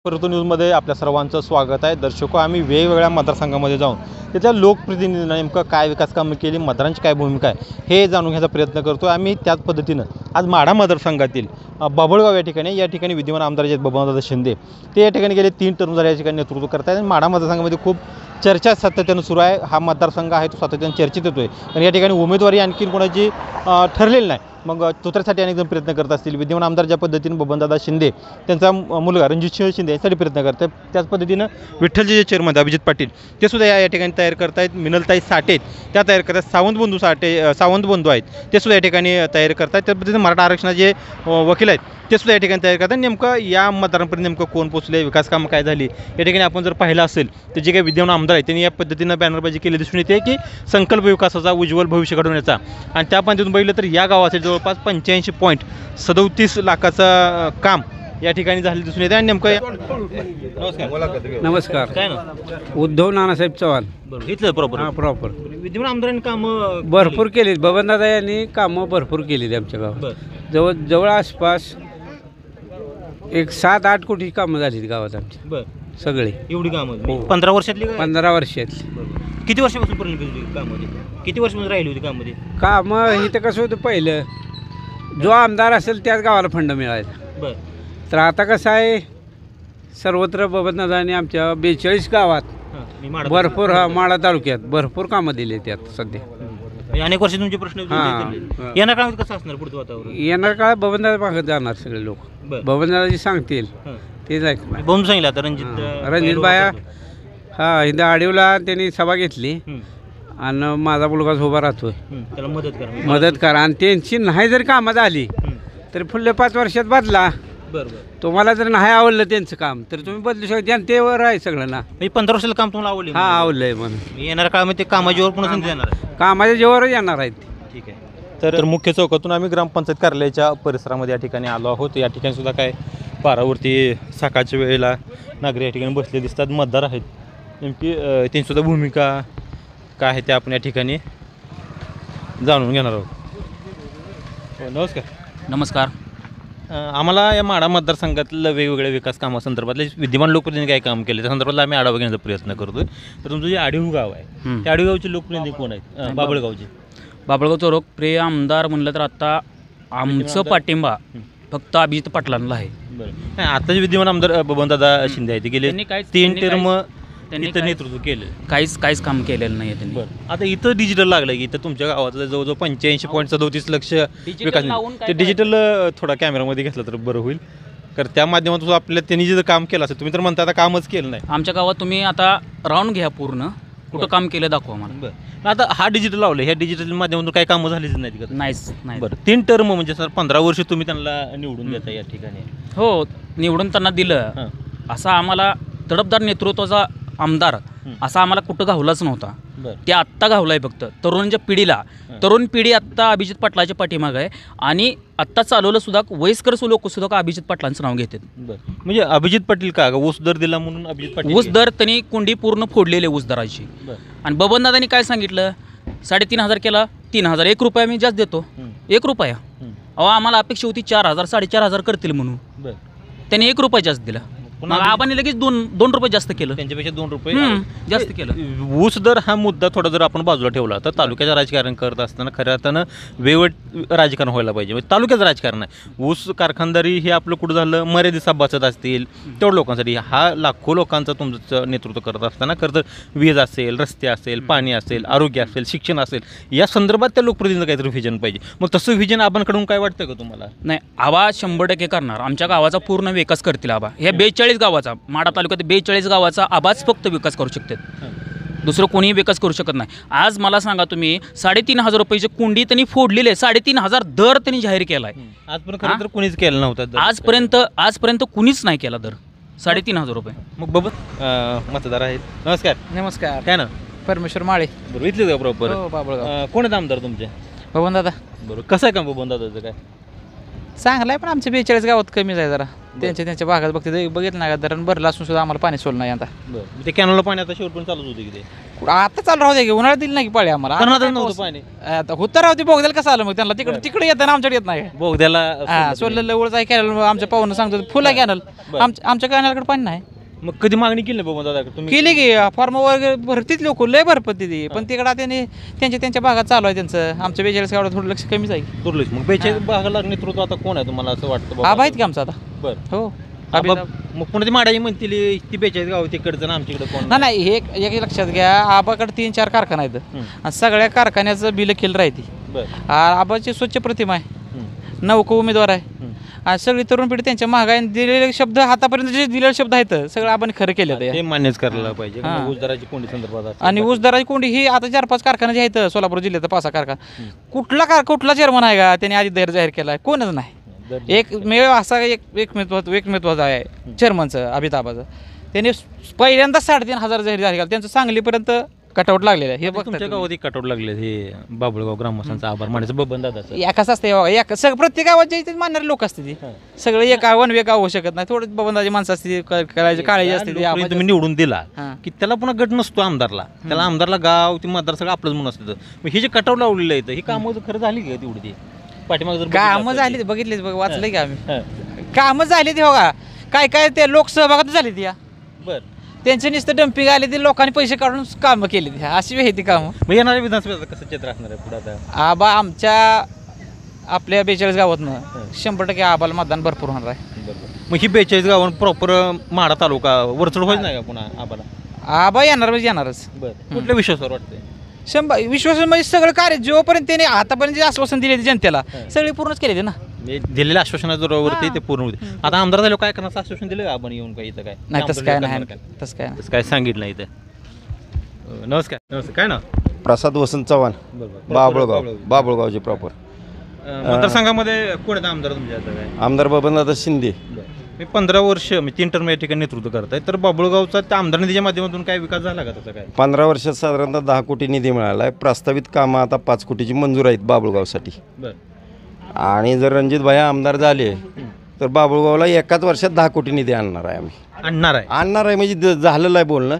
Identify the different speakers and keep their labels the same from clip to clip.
Speaker 1: परतू न्यूजमध्ये आपल्या सर्वांचं स्वागत आहे. दर्शको, आम्ही वेगवेगळ्या मतदारसंघामध्ये जाऊन तिथल्या लोकप्रतिनिधींना नेमकं काय विकास कामं केली, मतदारांची काय भूमिका आहे हे जाणून घ्यायचा प्रयत्न करतो. आम्ही त्याच पद्धतीनं आज माढा मतदारसंघातील बाभळगाव या ठिकाणी विद्यमान आमदार जे आहेत बबनदादा शिंदे, ते या ठिकाणी गेले 3 टर्म झाले या ठिकाणी नेतृत्व करत आहेत. आणि माढा मतदारसंघामध्ये खूप चर्चा सातत्यानं सुरू आहे. हा मतदारसंघ आहे तो सातत्यानं चर्चेत येतो आहे. आणि या ठिकाणी उमेदवारी आणखीन कोणाची ठरलेली नाही. मग तुतारीसाठी अनेक जण प्रयत्न करत असतील. विद्यमान आमदार ज्या पद्धतीनं बबनदादा शिंदे त्यांचा मुलगा रणजित शिंदे यासाठी प्रयत्न करत आहेत, त्याच पद्धतीनं विठ्ठलचे जे चेअरमन अभिजित पाटील ते सुद्धा या ठिकाणी तयार करत आहेत. मिनलताई साठे त्या तयार करतात. सावंत बंधू आहेत ते सुद्धा या ठिकाणी तयार करतात. त्या पद्धतीने मराठा आरक्षणाचे वकील आहेत ते सुद्धा या ठिकाणी तयार करतात. नेमकं या मतदारांपर्यंत नेमकं कोण पोचले, विकास कामं काय झाली या ठिकाणी आपण जर पाहिलं असेल तर जे काही विद्यमान आमदार आहेत त्यांनी या पद्धतीनं बॅनरबाजी केली दिसून येते की संकल्प विकासाचा, उज्ज्वल भविष्य घडवण्याचा. आणि त्या पद्धतीतून बघितलं तर या गावाचे जवळपास 85.37 लाखाचं काम या ठिकाणी झाले दिसून येते. आणि नेमकं
Speaker 2: नमस्कार.
Speaker 1: काय ना
Speaker 2: उद्धव नानासाहेब चव्हाण.
Speaker 1: बरोबर इथलं
Speaker 2: प्रॉपर
Speaker 1: विद्यमान आमदारांनी कामं
Speaker 2: भरपूर केलीत. बबनदादा यांनी कामं भरपूर केलीत आमच्या गावात. जवळ आसपास एक 7-8 कोटी कामं झालीत गावात आमची.
Speaker 1: बरं
Speaker 2: सगळे
Speaker 1: एवढी कामं 15 वर्षातली
Speaker 2: 15 वर्षातली
Speaker 1: किती वर्षापासून परंतु कामं किती वर्षापासून राहिली होती कामं
Speaker 2: कामं. इथं कसं होतं, पहिलं जो आमदार असेल त्याच गावाला फंड मिळायचा.
Speaker 1: बरं.
Speaker 2: तर आता कसं आहे, सर्वत्र बबनदादांनी आमच्या 42 गावात भरपूर माढा तालुक्यात भरपूर कामं दिली त्यात सध्या.
Speaker 1: अनेक वर्ष तुमचे प्रश्न येणार काळात कसं असणार पुढचं वातावरण?
Speaker 2: येणार काळ बबनदादा मागत जाणार सगळे लोक. बबनदादा जे सांगतील तेच ऐकणार.
Speaker 1: बोम सांगितलं आता
Speaker 2: रणजित बाया हा इथं आडीवला त्यांनी सभा घेतली आणि माझा मुलगा उभा राहतोय,
Speaker 1: त्याला
Speaker 2: मदत करा. आणि त्यांची नाही जर कामं झाली तर पुढल्या 5 वर्षात बदला.
Speaker 1: बरोबर.
Speaker 2: तुम्हाला जर नाही आवडलं त्यांचं काम तर तुम्ही बदलू शकता. जनतेवर आहे सगळं ना.
Speaker 1: 15 वर्षाचं काम तुम्हाला आवडले?
Speaker 2: हा, आवडलंय म्हणून
Speaker 1: येणार काळामध्ये ते कामाजीवर पुन्हा संधी येणार आहे.
Speaker 2: कामाच्या जेवरच येणार आहेत.
Speaker 1: ठीक आहे. तर मुख्य चौकातून आम्ही ग्रामपंचायत कार्यालयाच्या परिसरामध्ये या ठिकाणी आलो आहोत. या ठिकाणी सुद्धा काय पारावरती सकाळच्या वेळेला नागरिक या ठिकाणी बसले दिसतात, मतदार आहेत. नेमकी त्यांचीसुद्धा भूमिका काय आहे ते आपण या ठिकाणी जाणून घेणार आहोत.
Speaker 3: नमस्कार.
Speaker 1: आम्हाला या माढा मतदारसंघातलं वेगवेगळ्या विकास कामासंदर्भातले विद्यमान लोकप्रतिनिधी काय काम केले त्या संदर्भातला आम्ही आढावा घेण्याचा प्रयत्न करतोय. तर तुमचं जे आढीव गाव आहे त्या आढीव गावचे लोकप्रतिनिधी कोण आहेत? बाभळगाव
Speaker 3: चोरक प्रिय आमदार म्हणलं तर आता आमचं पाठिंबा फक्त अभिजित पाटलांना आहे.
Speaker 1: बरं. आता जे विद्यमान आमदार बबनदादा शिंदे आहेत ते गेले 3 टर्म त्यांनी नेतृत्व केलं,
Speaker 3: काहीच काम केलेलं नाही त्यांनी.
Speaker 1: बरं. आता इथं डिजिटल लागलं की इथं तुमच्या गावातलं जवळजवळ 85.37 लाख विकास. ते डिजिटल थोडा कॅमेरामध्ये घेतलं तर बरं होईल, कारण त्या माध्यमातून आपल्या त्यांनी जे काम केलं असेल, तुम्ही तर म्हणता आता कामच केलं नाही.
Speaker 3: आमच्या गावात तुम्ही आता राऊंड घ्या, पूर्ण कुठं काम केलं दाखवा मला.
Speaker 1: बरं. आता हा डिजिटल लावलं, ह्या डिजिटल माध्यमातून काही कामं झालीच नाहीत का?
Speaker 3: नाही.
Speaker 1: बरं. 3 टर्म म्हणजे सर 15 वर्ष तुम्ही त्यांना निवडून देता या ठिकाणी.
Speaker 3: हो, निवडून त्यांना दिलं. असा आम्हाला तडफदार नेतृत्वाचा आमदार असा आम्हाला कुठं घावलाच नव्हता. ते आत्ता घावलाय फक्त तरुणांच्या पिढीला. तरुण पिढी आत्ता अभिजित पाटलाच्या पाठीमाग आहे. आणि आत्ता चालवलं सुद्धा वयस्कर लोक सुद्धा अभिजित पाटलांचं नाव घेतात.
Speaker 1: म्हणजे अभिजित पाटील का ऊस दर दिला म्हणून अभिजित पाटील?
Speaker 3: ऊस दर त्यांनी कुंडी पूर्ण फोडलेले ऊस दराची. आणि बबनदादांनी काय सांगितलं, 3,500 केला, 3,000, 1 रुपया मी जास्त देतो. 1 रुपया. अहो, आम्हाला अपेक्षा होती 4,000, 4,500 करतील म्हणून. त्यांनी 1 रुपया जास्त दिला. मग आपण लगेच 2 रुपये जास्त केलं,
Speaker 1: त्यांच्यापेक्षा 2 रुपये
Speaker 3: जास्त केलं.
Speaker 1: ऊस दर हा मुद्दा थोडा जर आपण बाजूला ठेवला तर तालुक्याचं राजकारण करत असताना खऱ्या अर्थानं वेगवेट राजकारण व्हायला पाहिजे. म्हणजे तालुक्याचं राजकारण आहे. ऊस कारखानदारी हे आपलं कुठं झालं, मर्यादित सभासद असतील तेवढ्या लोकांसाठी. हा लाखो लोकांचं तुमचं नेतृत्व करत असताना खरं तर वीज असेल, रस्ते असेल, पाणी असेल, आरोग्य असेल, शिक्षण असेल, या संदर्भात त्या लोकप्रतिनिधींचं काहीतरी व्हिजन पाहिजे. मग तसं व्हिजन आपणकडून काय वाटतं का तुम्हाला?
Speaker 3: नाही, आबा 100% करणार. आमच्या गावाचा पूर्ण विकास करतील आबा. ह्या 42 गावाचा, माढा तालुक्यात 42 गावाचा आबाच फक्त विकास करू शकतात. दुसरं कोणीही विकास करू शकत नाही. आज मला सांगा तुम्ही, 3,500 रुपयाची कुंडी त्यांनी फोडलेली आहे. 3,500 दर त्यांनी जाहीर केला आहे.
Speaker 1: आजपर्यंत कुणीच केलं नव्हतं.
Speaker 3: आजपर्यंत कुणीच नाही केला दर 3,500 रुपये.
Speaker 1: मग बबन मतदार आहेत.
Speaker 4: नमस्कार.
Speaker 1: काय ना?
Speaker 4: परमेश्वर माळे.
Speaker 1: बरोबर. इथले का प्रॉपर?
Speaker 4: बाभळगाव.
Speaker 1: कोण आहेत आमदार तुमचे?
Speaker 4: बबनदादा.
Speaker 1: बरोबर. कसं आहे का बबनदादाचं? काय
Speaker 4: चांगला आहे पण आमच्या 42 गावात कमीच आहे जरा त्यांच्या भागात बघते बघितलं नाही का धरण भरलं असून सुद्धा आम्हाला पाणी सोडलं नाही आता
Speaker 1: बरं ते कॅनलला पाणी आता शेवटपर्यंत चालूच होते की ते
Speaker 4: आता चालू राहू दे की उन्हाळ्यात दिली नाही की पाळी आम्हाला
Speaker 1: कर्नाटक
Speaker 4: आता काय
Speaker 1: नव्हतं
Speaker 4: पाऊस-
Speaker 1: पाणी
Speaker 4: आता होतं राहते बोगद्याला कसं आलं मग त्यांना तिकडे येतं ना आमच्याकडे येत नाही
Speaker 1: बोगद्याला
Speaker 4: हा सोडलं लवळच आहे कॅनल आमच्या पाहुणं सांगतो फुल आहे कॅनल आमच्या कॅनलकडे पाणी नाही
Speaker 1: मग कधी मागणी केली नाही बाबा दादा तुम्ही
Speaker 4: केली की फॉर्म वगैरे भरतीच लोक लय भरपत ती पण तिकडे त्यांनी त्यांच्या भागात चालू आहे त्यांचं आमच्या 42 गावात थोडं लक्ष कमीच आहे
Speaker 1: दुर्लक्ष मग 42 भागाला नेतृत्व आता कोण आहे तुम्हाला असं वाटतं बाबा?
Speaker 4: आबा आहेत की आमचा आता
Speaker 1: बरं
Speaker 4: हो
Speaker 1: आबा मग पुन्हा ती माडाई म्हणतील ती 42 गाव तिकडचं ना आमच्याकडे कोण
Speaker 4: नाही हे एक लक्षात घ्या आबाकडे 3-4 कारखाना आहेत आणि सगळ्या कारखान्याचं बिल केलं राहते
Speaker 1: बरं
Speaker 4: आबाची स्वच्छ प्रतिमा आहे नौका उमेदवार आहे आणि सगळी तरुण पिढी त्यांच्या महागाई दिलेले शब्द आतापर्यंत जे दिलेले शब्द आहेत सगळं आपण खरं केलं
Speaker 1: ते मान्यच करायला पाहिजे
Speaker 4: हां.
Speaker 1: उजदाराची कोंडी संदर्भात असेल.
Speaker 4: आणि ऊसदराची कोंडी ही आता 4-5 कारखाने जे आहेत सोलापूर जिल्ह्यात 5-6 कारखाना कुठला चेअरमन आहे का त्यांनी आधी जाहीर केला आहे कोणच नाही एकमेव असा एक महत्वाचा आहे चेअरमनचं अमिताभाचं त्यांनी पहिल्यांदा 3,500 जाहीर केला त्यांचं सांगलीपर्यंत कटआउट लागलेलं आहे हे
Speaker 1: तुमच्या
Speaker 4: बघता
Speaker 1: गावात एक कटआउट लागले हे बाबुळगाव ग्रामस्थांचा आभार मानायचं बबन दादाचं
Speaker 4: एकाच असते सगळं प्रत्येक गावात जे इथे मानणारे लोक असते ती सगळं एक वन वे गाव होऊ शकत नाही थोडं बबंदाची माणसं असते करायची काळजी असते ती
Speaker 1: लोकांनी तुम्ही निवडून दिला
Speaker 4: हां.
Speaker 1: की त्याला पुन्हा गट नसतो आमदारला त्याला आमदारला गाव ते मतदार सगळं आपलंच म्हणून असतं मग हे जे कटआउट लावलेलं आहे ही कामं खरं झाली का तेवढी ती पाठीमाग जर
Speaker 4: कामं झाली बघितलीच बघ वाचलंय की आम्ही
Speaker 1: हां.
Speaker 4: कामं झाली ती बघा काय ते लोकसहभागात झाली ती या
Speaker 1: बरं
Speaker 4: त्यांचे नुसतं डम्पिंग आले ते लोकांनी पैसे काढून कामं केली ती अशी आहे ती कामं
Speaker 1: मग येणाऱ्या विधानसभेचं कसं चित्र असणार आहे पुढे आता
Speaker 4: आबा आमच्या आपल्या 42 गावातनं 100% आबाला मतदान भरपूर होणार आहे
Speaker 1: मग ही 42 गावात प्रॉपर माडा तालुका वरचढ होईल नाही का पुन्हा आम्हाला
Speaker 4: आबा येणार म्हणजे येणारच
Speaker 1: बरं कुठल्या विश्वासावर वाटतंय
Speaker 4: विश्वास म्हणजे सगळं कार्य जोपर्यंत त्याने आतापर्यंत जे आश्वासन दिले जनतेला सगळे पूर्णच केले ते ना
Speaker 1: दिलेल्या आश्वासनावरती ते पूर्ण होते आता आमदार झालं काय करणार आश्वासन दिलं का आपण येऊन काय इथं काय
Speaker 4: नाही तसं काय नाही
Speaker 1: काय
Speaker 4: तसं काय नाही
Speaker 1: तसं काय सांगितलं नाही इथं नमस्कार काय ना
Speaker 5: प्रसाद वसंत चव्हाण बाबुळगावचे प्रॉपर
Speaker 1: मतदारसंघामध्ये कोण आहेत आमदार तुमच्या आता काय
Speaker 5: आमदार बबनदादा शिंदे
Speaker 1: मी 15 वर्ष मी 3 टर्म या ठिकाणी नेतृत्व करताय तर बाबुळगावचा त्या आमदार निधीच्या माध्यमातून काय विकास झाला का त्याचा काय
Speaker 5: 15 वर्षात साधारणतः 10 कोटी निधी मिळाला आहे प्रस्तावित कामं आता 5 कोटीची मंजूर आहेत बाबुळगावसाठी
Speaker 1: बरं
Speaker 5: आणि जर रणजित भाई आमदार झाले तर बाबुळगावला एकाच वर्षात 10 कोटी निधी आणणार आहे आम्ही
Speaker 1: आणणार आहे
Speaker 5: म्हणजे झालेलं आहे बोलणं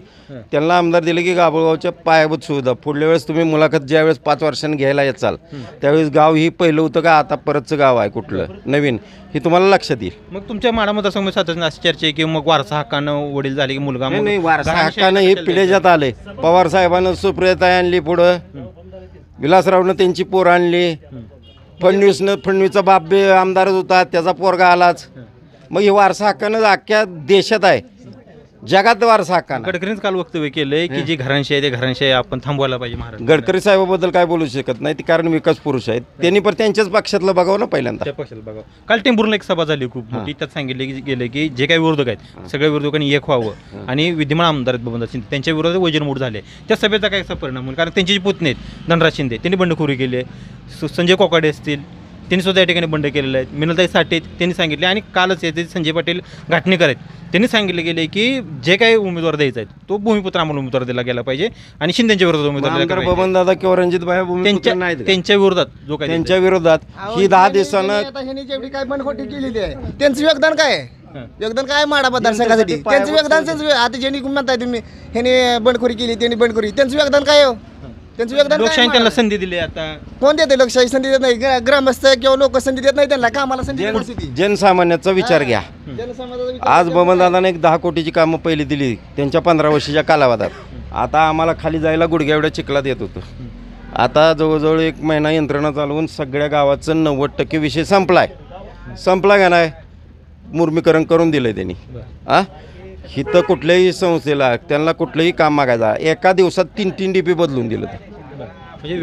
Speaker 5: त्यांना आमदार दिलं की बाबुळगावच्या पायाभूत सुविधा पुढल्या वेळेस तुम्ही मुलाखत ज्यावेळेस 5 वर्षांनी घ्यायला येचाल त्यावेळेस गाव ही पहिलं होतं का आता परतचं गाव आहे कुठलं नवीन हे तुम्हाला लक्षात येईल
Speaker 1: मग तुमच्या माडा मतदारसंघ सातत्याने अशी चर्चा आहे की मग वारसा हक्कानं वडील झाले की मुलगा मग
Speaker 5: नाही वारसा
Speaker 1: घराण्याशी
Speaker 5: हक्कानं हे
Speaker 1: कशाला
Speaker 5: पिढ्याच्यात आले पवार साहेबांनं सुप्रियता आणली पुढं विलासरावनं त्यांची पोर आणली फडणवीसचा बाप बी आमदारच होता त्याचा पोरगा आलाच मग हे वारसा हक्कानं अख्ख्या देशात आहे जगात वारसा हक्कानं
Speaker 1: गडकरींच काल वक्तव्य केलंय की जी घरांशी आहे ते घरांशी आपण थांबवायला पाहिजे महाराष्ट्र
Speaker 5: गडकरी साहेबाबद्दल काय बोलू शकत नाही ते कारण विकास पुरुष आहेत त्यांनी पण त्यांच्याच पक्षातलं बघावं ना पहिल्यांदा
Speaker 1: त्या पक्षाला बघा काल टेंभूरला एक सभा झाली खूप मोठी त्यात सांगितले की गेले की जे काही विरोधक आहेत सगळ्या विरोधकांनी एक व्हावं आणि विद्यमान आमदार आहेत बबनदास शिंदे त्यांच्या विरोधात वजनमूड झाले त्या सभेचा काय असा परिणाम होईल कारण त्यांची जी पुतणे आहेत धनराज शिंदे त्यांनी बंडखोरी केली आहे संजय कोकाडे असतील त्यांनी सुद्धा या ठिकाणी बंड केलेलं आहे मिनलताई साठे त्यांनी सांगितले आणि कालच येते संजय पाटील घाटणेकर आहेत त्यांनी सांगितले गेले की जे काही उमेदवार द्यायचा आहे तो भूमिपुत्र आम्हाला उमेदवार दिला गेला पाहिजे आणि शिंदेच्या विरोधात उमेदवार दिला गेला पाहिजे.
Speaker 5: बबनदादा किंवा रणजित भाई
Speaker 1: त्यांच्या विरोधात जो काही
Speaker 5: त्यांच्या विरोधात ही 10 दिवसानं
Speaker 6: आता ह्यांनी जेवढी काय बंडखोरी केलेली आहे त्यांचं योगदान काय आहे योगदान काय माडा मतदारसंघासाठी त्यांचं योगदान आता ज्यांनी म्हणताय तुम्ही ह्याने बंडखोरी केली त्यांनी बंडखोरी त्यांचं योगदान काय हो त्यांचं योगदान काय
Speaker 1: लोकशाही त्यांना
Speaker 6: माडाला?
Speaker 1: संधी दिली आता
Speaker 6: कोण देते लोकशाही संधी देत नाही ग्रामस्थ किंवा लोक संधी देत नाही त्यांना कामाला संधी देत नसते ती.
Speaker 5: जनसामान्याचा विचार घ्या
Speaker 6: जनसमाजाचा विचार
Speaker 5: आज बबनदादाने एक 10 कोटीची कामं पहिली दिली त्यांच्या 15 वर्षाच्या कालावधात आता आम्हाला खाली जायला गुडघ्या एवढ्या चिखलात येत होतं आता जवळजवळ 1 महिना यंत्रणा चालवून सगळ्या गावाचं 90% विषय संपला का नाही मुर्मीकरण करून दिलं त्यांनी हिथं कुठल्याही संस्थेला त्यांना कुठलंही काम मागायचं एका दिवसात 3 DP बदलून दिलं
Speaker 1: म्हणजे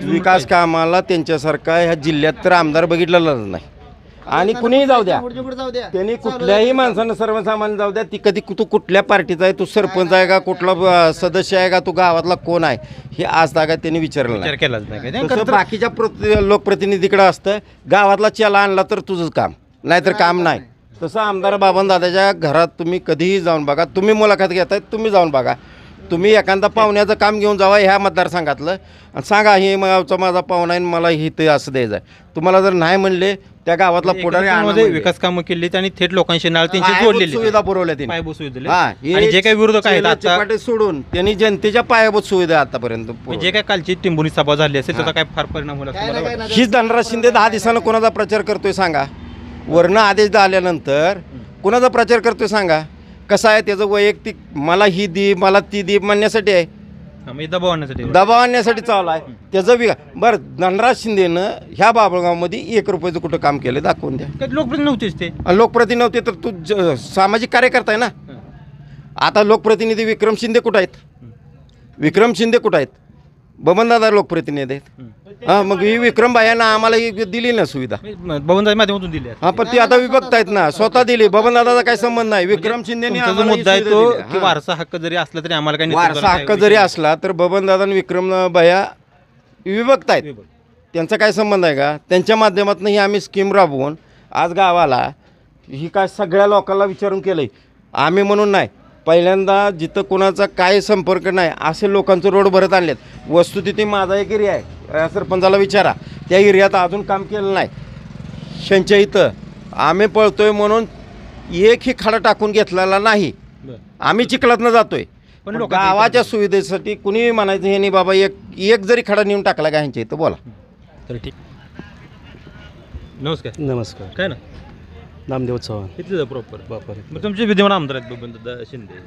Speaker 1: विकास
Speaker 5: कामाला त्यांच्यासारखा ह्या जिल्ह्यात तर आमदार बघितलेलाच नाही आणि कुणीही जाऊ द्या
Speaker 6: जाऊ द्या
Speaker 5: त्यांनी कुठल्याही माणसानं सर्वसामान्य जाऊ द्या ती कधी तू कुठल्या पार्टीचा आहे तू सरपंच आहे का कुठला सदस्य आहे का तू गावातला कोण आहे हे आज तागात त्यांनी विचारलं
Speaker 1: विचार
Speaker 5: नाही
Speaker 1: केलाच नाही काय
Speaker 5: तसं बाकीच्या लोकप्रतिनिधीकडे असतं गावातला चेला आणला तर तुझंच काम नाहीतर काम नाही तसं आमदार बाबनदादाच्या घरात तुम्ही कधीही जाऊन बघा तुम्ही मुलाखत घेताय तुम्ही जाऊन बघा तुम्ही एखादा पाहुण्याचं काम घेऊन जावा ह्या मतदारसंघातलं आणि सांगा हे गावचा माझा पाहुणा आहे मला इथे असं द्यायचं आहे. तुम्हाला जर नाही म्हणले त्या गावातला पुढारी आणा
Speaker 1: मध्ये
Speaker 5: म्हणले.
Speaker 1: विकास कामं केली आणि थेट लोकांशी नाळ त्यांची
Speaker 5: पायाभूत
Speaker 1: जोडलेली
Speaker 5: सुविधा पुरवल्या त्यांनी.
Speaker 1: पायाभूत सुविधा दिली.
Speaker 5: हा,
Speaker 1: आणि जे काही विरोधक आहेत
Speaker 5: चेला चपाटे सोडून त्यांनी जनतेच्या पायाभूत सुविधा आतापर्यंत पुरवल्या.
Speaker 1: जे काय कालची टिंबुनी सभा झाली असेल त्याचा काय फार परिणाम होईल असं मला वाटतं.
Speaker 5: हीच धनराज शिंदे 10 दिवसानं कोणाचा प्रचार करतोय सांगा. वरनं आदेश आल्यानंतर कोणाचा प्रचार करतोय सांगा. कसं आहे त्याचं वैयक्तिक मला ही दी मला ती दी म्हणण्यासाठी आहे,
Speaker 1: हा, म्हणजे दबाव आणण्यासाठी
Speaker 5: दबाव आणण्यासाठी चालू आहे त्याचं बरं. धनराज शिंदेनं ह्या बाबळगावमध्ये 1 रुपयाचं कुठं काम केलं दाखवून द्या.
Speaker 1: काही लोकप्रतिनिधी नव्हतेच ते.
Speaker 5: आणि लोकप्रतिनिधी नव्हते तर तू सामाजिक कार्यकर्ता आहे ना. आता लोकप्रतिनिधी विक्रम शिंदे कुठं आहेत? विक्रम शिंदे कुठं आहेत? बबनदादा लोकप्रतिनिधी आहेत. हां, मग ही विक्रम भायांना आम्हाला ही दिली ना सुविधा.
Speaker 1: बबनदादा माध्यमातून दिले
Speaker 5: हां, पण ती आता विभक्त आहेत ना, स्वतः दिली. बबनदादाचा काही संबंध नाही. विक्रम शिंदेने
Speaker 1: तुमचा जो
Speaker 5: आम्हाला ही
Speaker 1: मुद्दा आहे
Speaker 5: सुविधा
Speaker 1: तो
Speaker 5: दिली.
Speaker 1: की
Speaker 5: हां.
Speaker 1: वारसा हक्क जरी असला तरी आम्हाला काही
Speaker 5: वारसा हक्क जरी असला तर बबनदादा आणि विक्रम भैया विभक्त आहेत. त्यांचा काय संबंध आहे का? त्यांच्या माध्यमातून ही आम्ही स्कीम राबवून आज गावाला ही काय सगळ्या लोकांना विचारून केलं आहे. आम्ही म्हणून नाही, पहिल्यांदा जिथं कोणाचा काय संपर्क नाही असे लोकांचं रोड भरत आणलेत. वस्तुस्थिती माझा एक एरिया आहे, सरपंचाला विचारा, त्या एरियात अजून काम केलं नाही. शेंच्या इथं आम्ही पळतोय म्हणून एकही खडा टाकून घेतलेला नाही. आम्ही चिखलातनं जातोय. पण गावाच्या सुविधेसाठी कुणीही म्हणायचं हे नाही बाबा एक जरी खडा नेऊन टाकला का ह्यांच्या इथं बोला.
Speaker 1: तर ठीक. नमस्कार.
Speaker 7: नमस्कार.
Speaker 1: काय ना
Speaker 7: नामदेव चव्हाण.
Speaker 1: इथले प्रॉपर
Speaker 7: बापर.
Speaker 1: मग तुमचे विद्यमान आमदार आहेत बबनदादा शिंदे,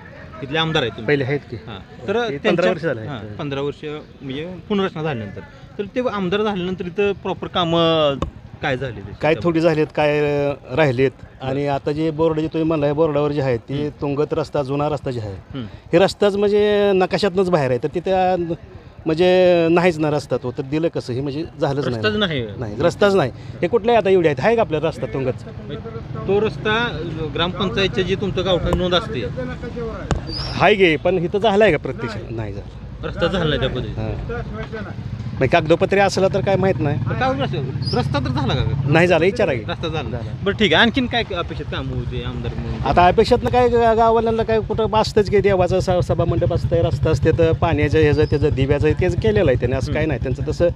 Speaker 1: इथले आमदार आहेत तुम्ही.
Speaker 7: पहिले आहेत की
Speaker 1: हां, तर
Speaker 7: ते 15
Speaker 1: त्यांच्या-
Speaker 7: वर्ष झाले.
Speaker 1: हां, 15 वर्ष म्हणजे पुनर्रचना झाल्यानंतर तर ते आमदार झाल्यानंतर इथं प्रॉपर कामं काय झाली त्याची?
Speaker 7: काय थोडी झालीत काय राहिलेत. आणि आता जे बोर्ड जे तुम्ही म्हणलाय बोर्डावर जे आहे ते तुंगत रस्ता जुना रस्ता जे आहे
Speaker 1: हं.
Speaker 7: हे रस्ताच म्हणजे नकाशातनंच बाहेर आहे तर तिथे म्हणजे नाहीच ना रस्ता तो तर दिलं कसं हे म्हणजे झालंच
Speaker 1: रस्ताच
Speaker 7: नाही.
Speaker 1: नाही.
Speaker 7: नाही रस्ताच नाही. हे कुठले आता एवढे आहेत आहे का आपला रस्ता तुंगत?
Speaker 1: तो रस्ता ग्रामपंचायतच्या जी तुमचं गावठाण नोंद असते
Speaker 7: हाय गे पण इथं झालं आहे का प्रत्यक्षात? नाही झालं.
Speaker 1: रस्ता झाला नाही त्या पद्धतीने.
Speaker 7: हां मग कागदोपत्री असलं तर काय माहीत नाही.
Speaker 1: पण काय रस्ता तर झाला का?
Speaker 7: नाही झालं विचारा की.
Speaker 1: रस्ता झाला. बरं ठीक आहे. आणखीन काय अपेक्षित काम होते आमदार म्हणून?
Speaker 7: आता अपेक्षातनं काय गावाला काय कुठं असतंच की देवाचं सभामंडप असतं, रस्ता असते तर पाण्याचं ह्याचं त्याचं दिव्याचं त्याचं केलेलं आहे त्याने. असं काय नाही त्यांचं तसं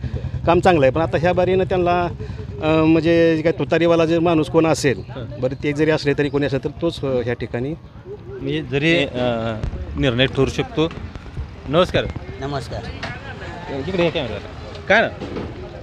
Speaker 7: काम चांगलं आहे. पण आता ह्या बारीनं त्यांना म्हणजे काय तुतारीवाला जे माणूस कोण असेल बरं ते जरी असले तरी कोणी असेल तर तोच ह्या ठिकाणी
Speaker 1: म्हणजे जरी निर्णय ठरू शकतो. नमस्कार.
Speaker 8: नमस्कार.
Speaker 1: इकडे कॅमेरा काय ना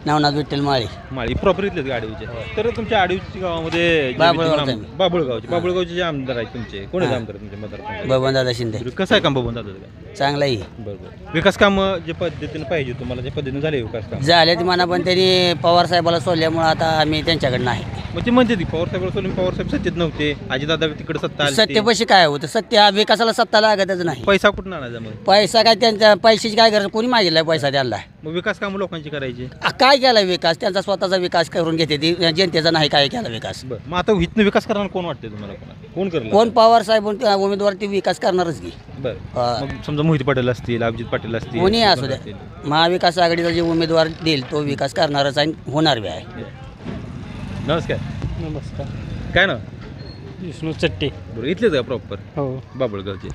Speaker 8: नवनाथ विठ्ठल माळी.
Speaker 1: माळी प्रॉपर इथलेच गाडीचे. तर तुमच्या आडवीच्या गावामध्ये जे
Speaker 8: बाबुळगावचे.
Speaker 1: विद्यमान- बाबुळगावचे जे आमदार आहेत तुमचे कोण आहेत आमदार तुमच्या मतदारसंघात?
Speaker 8: बबनदादा शिंदे.
Speaker 1: कसं आहे काम बबनदादा काय?
Speaker 8: चांगला आहे.
Speaker 1: बरोबर. विकास कामं जे पद्धतीने पाहिजे तुम्हाला ज्या पद्धतीने झाले विकास काम
Speaker 8: झाले ते म्हणा पण त्यांनी पवार साहेबाला सोडल्यामुळं आता आम्ही त्यांच्याकडे नाही.
Speaker 1: मग ते म्हणते ती पवार साहेब सत्तेत नव्हते, अजितदादा तिकडे सत्ता आली.
Speaker 8: सत्तेपाशी काय होतं? सत्य विकासाला सत्ता लागतच नाही.
Speaker 1: पैसा कुठून आणायचा मग?
Speaker 8: पैसा काय त्यांच्या पैशाची काय गरज? कोणी मागितलाय पैसा त्यांना?
Speaker 1: मग विकास कामं लोकांची करायची.
Speaker 8: काय केला विकास? त्यांचा स्वतःचा विकास करून घेते ती जनतेचा नाही काय केला विकास.
Speaker 1: बरं मग आता इथनं विकास करणार कोण वाटते तुम्हाला? कोण करेल?
Speaker 8: कोण पवार साहेब उमेदवार ते विकास करणारच की.
Speaker 1: बरं
Speaker 8: हा.
Speaker 1: मग समजा मोहिते पाटील असतील, अभिजित पाटील असतील,
Speaker 8: कोणी असू द्या महाविकास आघाडीचा जे उमेदवार देईल तो विकास करणारच आणि होणार बी आहे.
Speaker 1: नमस्कार.
Speaker 7: नमस्कार.
Speaker 1: काय ना
Speaker 7: विष्णू चट्टे.
Speaker 1: बरं इथलेच का प्रॉपर
Speaker 7: हो.
Speaker 1: बाबुळगावचे?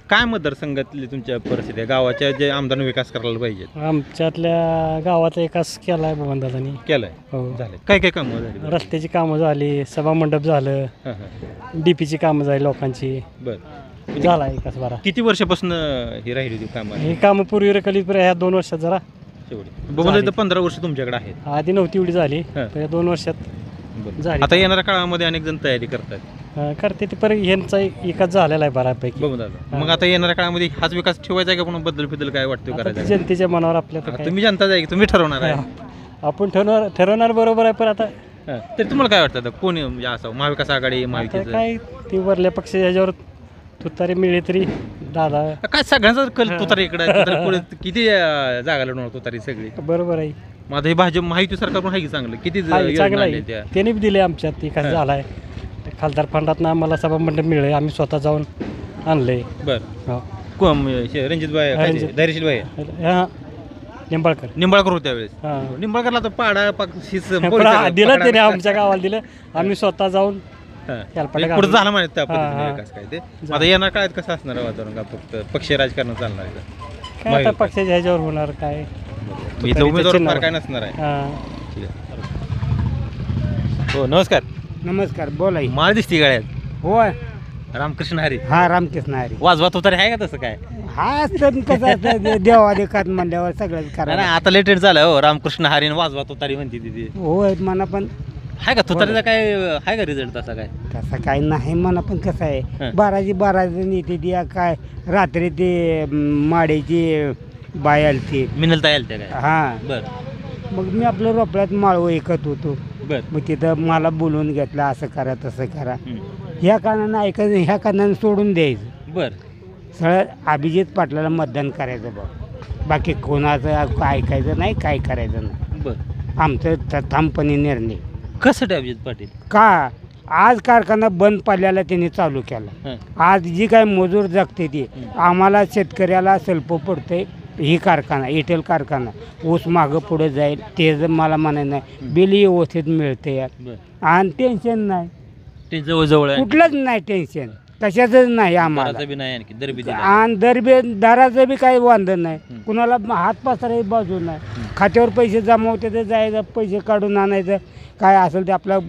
Speaker 1: काय मतदारसंघातली तुमच्या परिस्थिती आहे? गावाच्या जे आमदारांनी विकास करायला पाहिजेत
Speaker 9: आमच्यातल्या गावाचा विकास केला आहे बबनदादांनी.
Speaker 1: केलाय?
Speaker 9: हो.
Speaker 1: झालं. काय काय कामं झाली?
Speaker 9: रस्त्याची कामं झाली, सभामंडप झालं,
Speaker 1: हां हां.
Speaker 9: डीपीची कामं झाली लोकांची.
Speaker 1: बरं
Speaker 9: झाला विकास बरा.
Speaker 1: किती वर्षापासून ही राहिली होती कामं?
Speaker 9: ही कामं पूर्वी रखलीत बरं ह्या 2 वर्षात जरा
Speaker 1: शेवटी बघून 15 वर्ष तुमच्याकडे आहेत.
Speaker 9: आधी नव्हती एवढी झाली
Speaker 1: हां.
Speaker 9: तर या 2 वर्षात
Speaker 1: बरं.
Speaker 9: झाली.
Speaker 1: आता येणाऱ्या काळामध्ये अनेक जण तयारी करतात.
Speaker 9: करते ते परत ह्यांचा विकास झालेला आहे बऱ्यापैकी.
Speaker 1: बघून दादा मग आता येणाऱ्या काळामध्ये हाच विकास ठेवायचा आहे का पण बदल काय वाटतं
Speaker 9: आता
Speaker 1: करायचं?
Speaker 9: ते जनतेच्या मनावर आपल्या तर काय.
Speaker 1: तुम्ही जनता जाय तुम्ही ठरवणार आहे.
Speaker 9: आपण ठरवणार बरोबर आहे पण आता
Speaker 1: हां. तर तुम्हाला काय वाटतं आता कोणी म्हणजे असावं? महाविकास आघाडी,
Speaker 9: आता
Speaker 1: महायुतीचं?
Speaker 9: काय ते वरल्या पक्ष ह्याच्यावर तुतारी मिळले तरी दादा
Speaker 1: काय सगळ्यांचा कल तुतारी इकडे किती जागा लढवणार तुतारी सगळी?
Speaker 9: बरोबर आहे.
Speaker 1: मग आता हे भाजप महायुती सरकार पण आहे की चांगलं किती योजना
Speaker 9: चांगला
Speaker 1: आणल्या
Speaker 9: आहे.
Speaker 1: त्या?
Speaker 9: त्यांनी बी दिले आमच्यात विकास झाला आहे. खासदार फंडातनं आम्हाला सभामंडप मिळले, आम्ही स्वतः जाऊन आणले.
Speaker 1: बरं रणजित भाई धैर्यशील भाई
Speaker 9: हां निंबाळकर
Speaker 1: निंबाळकर होते त्यावेळेस.
Speaker 9: हां
Speaker 1: निंबाळकरला तर पाडा
Speaker 9: दिलं त्याने आमच्या गावाला दिलं, आम्ही स्वतः जाऊन हेलपाटे
Speaker 1: पुढे
Speaker 9: घालून.
Speaker 1: झाला माहिती त्या
Speaker 9: हां,
Speaker 1: पद्धतीने
Speaker 9: हां.
Speaker 1: विकास काय ते आता येणार काळात कसं असणार आहे वातावरण का फक्त पक्षीय राजकारण चालणार आहे का?
Speaker 9: काय आता पक्षाच्या ह्याच्यावर होणार काय
Speaker 1: इथं उमेदवार
Speaker 9: चिन्ह.
Speaker 1: फार काय नसणार आहे.
Speaker 9: हां.
Speaker 1: ठीक आहे. हो नमस्कार.
Speaker 2: नमस्कार बोला
Speaker 1: माळ दिसती गाड्यात
Speaker 2: होय
Speaker 1: रामकृष्ण हरी
Speaker 2: हा रामकृष्ण हरी
Speaker 1: वाजवात होता आहे का तसं काय?
Speaker 2: हा सण कसा देवाधिकार म्हणल्यावर सगळंच
Speaker 1: नाही,
Speaker 2: करायला
Speaker 1: आता लेटेड झालं हो रामकृष्ण हरी आणि वाजवात उतारी म्हणते तिथे
Speaker 2: होय म्हणा पण
Speaker 1: आहे का तुतारीचा काय आहे का रिझल्ट तसा काय?
Speaker 2: तसं काय नाही म्हणा पण कसं आहे
Speaker 1: हं.
Speaker 2: बारा जण येते ती काय रात्री ते माड्याची बाय आली ती
Speaker 1: मिनलता येईल त्या काय?
Speaker 2: हा
Speaker 1: बर
Speaker 2: मग मी आपलं रोपड्यात माळव ऐकत होतो
Speaker 1: बर
Speaker 2: मग तिथं मला बोलवून घेतलं असं करा तसं करा ह्या कारणानं ऐकायचं ह्या कारणानं सोडून द्यायचं
Speaker 1: बर
Speaker 2: सगळं अभिजित पाटलाला मतदान करायचं बघ बाकी कोणाचं ऐकायचं नाही काय करायचं नाही
Speaker 1: बर
Speaker 2: आमचं ठामपणे निर्णय
Speaker 1: कसं अभिजित पाटील?
Speaker 2: का आज कारखाना बंद पडल्याला त्यांनी चालू केला
Speaker 1: हं.
Speaker 2: आज जी काय मजूर जगते ती आम्हाला शेतकऱ्याला स्वल्प पडते ही कारखाना एटेल कारखाना ऊस मागं पुढे जाईल ते जर मला म्हणायचं नाही बिल व्यवस्थित मिळते यार
Speaker 1: बर
Speaker 2: आणि टेन्शन नाही
Speaker 1: ते जवळजवळ आहे.
Speaker 2: कुठलंच नाही टेन्शन कशाचंच नाही आम्हाला
Speaker 1: दराचं बी नाही आणखी दरबी दिला.
Speaker 2: आणि दराचं बी काही वांधन नाही कुणाला हात पसरायची बाजू नाही खात्यावर पैसे जमा होते तर जायचं पैसे काढून आणायचं काय असेल ते आपलं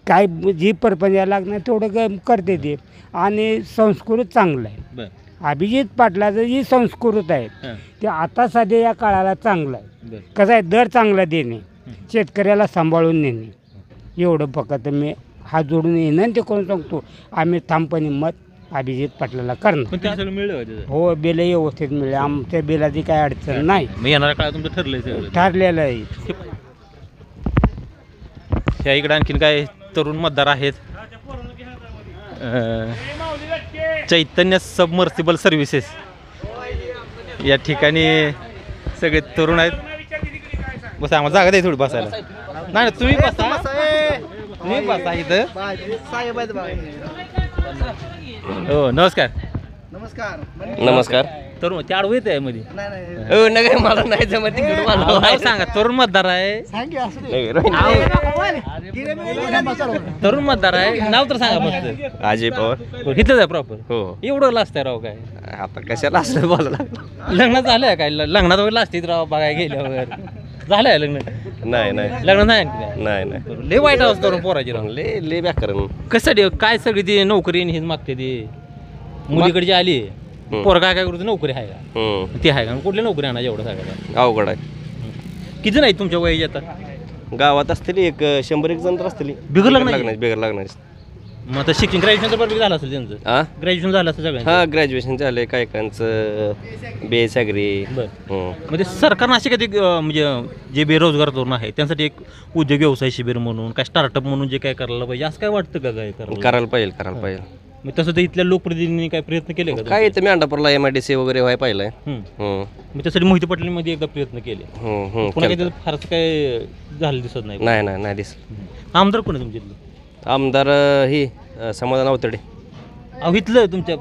Speaker 2: काय जी परपंच लागणार तेवढं काय करते ते आणि संस्कृत चांगलं आहे
Speaker 1: बर
Speaker 2: अभिजित पाटलाचं जी संस्कृत आहे
Speaker 1: हं.
Speaker 2: ते आता सध्या या काळाला चांगलं आहे
Speaker 1: बर
Speaker 2: कसं आहे दर चांगला देणे शेतकऱ्याला सांभाळून नेणे एवढं फक्त मी हात जोडून विनंती करून सांगतो आम्ही ठामपणे मत अभिजित पाटलाला करणार
Speaker 1: पण ते सगळं मिळलं का त्याचं?
Speaker 2: हो बिल व्यवस्थित मिळेल आमच्या बिलाची काही अडचण नाही
Speaker 1: मग येणाऱ्या काळात तुमचं ठरलंय सगळं.
Speaker 2: ठरलेलं आहे
Speaker 1: ह्या इकडे आणखीन काय तरुण मतदार आहेत. चैतन्य सबमर्सिबल सर्व्हिसेस या ठिकाणी सगळे तरुण आहेत. बस आम्हाला जागा द्या थोडी बसायला. नाही तुम्ही बसा तुम्ही बसा इथं. हो नमस्कार.
Speaker 5: नमस्कार.
Speaker 1: तरुण ते आडवं येते मध्ये
Speaker 5: नाही मला नाही जमत तिकडे
Speaker 1: नाव सांगा. तरुण मतदार आहे. तरुण मतदार आहे. नाव तर सांगा फक्त.
Speaker 5: अजय पवार.
Speaker 1: घेतलं जाय प्रॉपर.
Speaker 5: हो
Speaker 1: एवढं लाजतंय राव काय?
Speaker 5: आता कशाला असलं बोलायला
Speaker 1: लग्न झालंय काय? लग्नात वगैरे लाजतीत राव बघाय गेल्यावर. झालंय लग्न?
Speaker 5: नाही नाही
Speaker 1: लग्न नाही आणखी काय?
Speaker 5: नाही नाही
Speaker 1: लय वाईट अवस्था तरुण पोराची राव.
Speaker 5: ले व्याकरण
Speaker 1: कसं काय सगळी ती नोकरी आणि हेच मागते ती मुलीकडे जी आली पोरगा काय करतो नोकरी आहे का? ती आहे का? कुठली नोकरी आणा एवढं सगळं
Speaker 5: अवघड आहे.
Speaker 1: किती जण आहेत तुमच्या वयाची आता?
Speaker 5: गावात असतील एक 100 एक जण तर असतील
Speaker 1: बिगर लग्नाची?
Speaker 5: बिगर लागणार.
Speaker 1: मग आता शिक्षण ग्रॅज्युएशन तर झालं असेल त्यांचं.
Speaker 5: हा
Speaker 1: ग्रॅज्युएशन झालं असेल सगळ्यांचं.
Speaker 5: हा ग्रॅज्युएशन झालंय काय कांचं BS ॲग्री.
Speaker 1: बरं म्हणजे सरकारनं असे कधी म्हणजे जे बेरोजगार तरुण आहे त्यांसाठी एक उद्योग व्यवसाय शिबिर म्हणून काय स्टार्टअप म्हणून जे काय करायला पाहिजे असं काय वाटतं का काय
Speaker 5: करायला पाहिजे.
Speaker 1: मग तसं तर इथल्या लोकप्रतिनिधींनी काय प्रयत्न केले का?
Speaker 5: काय इथं मेंढापूरला MIDC वगैरे व्हाय पाहिलंय.
Speaker 1: मग त्यासाठी मोहिते पाटलांमध्ये एकदा प्रयत्न केले पुन्हा काही त्याचं फारसं काय झालं दिसत नाही.
Speaker 5: नाही दिस.
Speaker 1: आमदार कोण आहे तुमच्या इथलं?
Speaker 5: आमदार ही समाधान अवतडे.
Speaker 1: अहो इथलं तुमच्या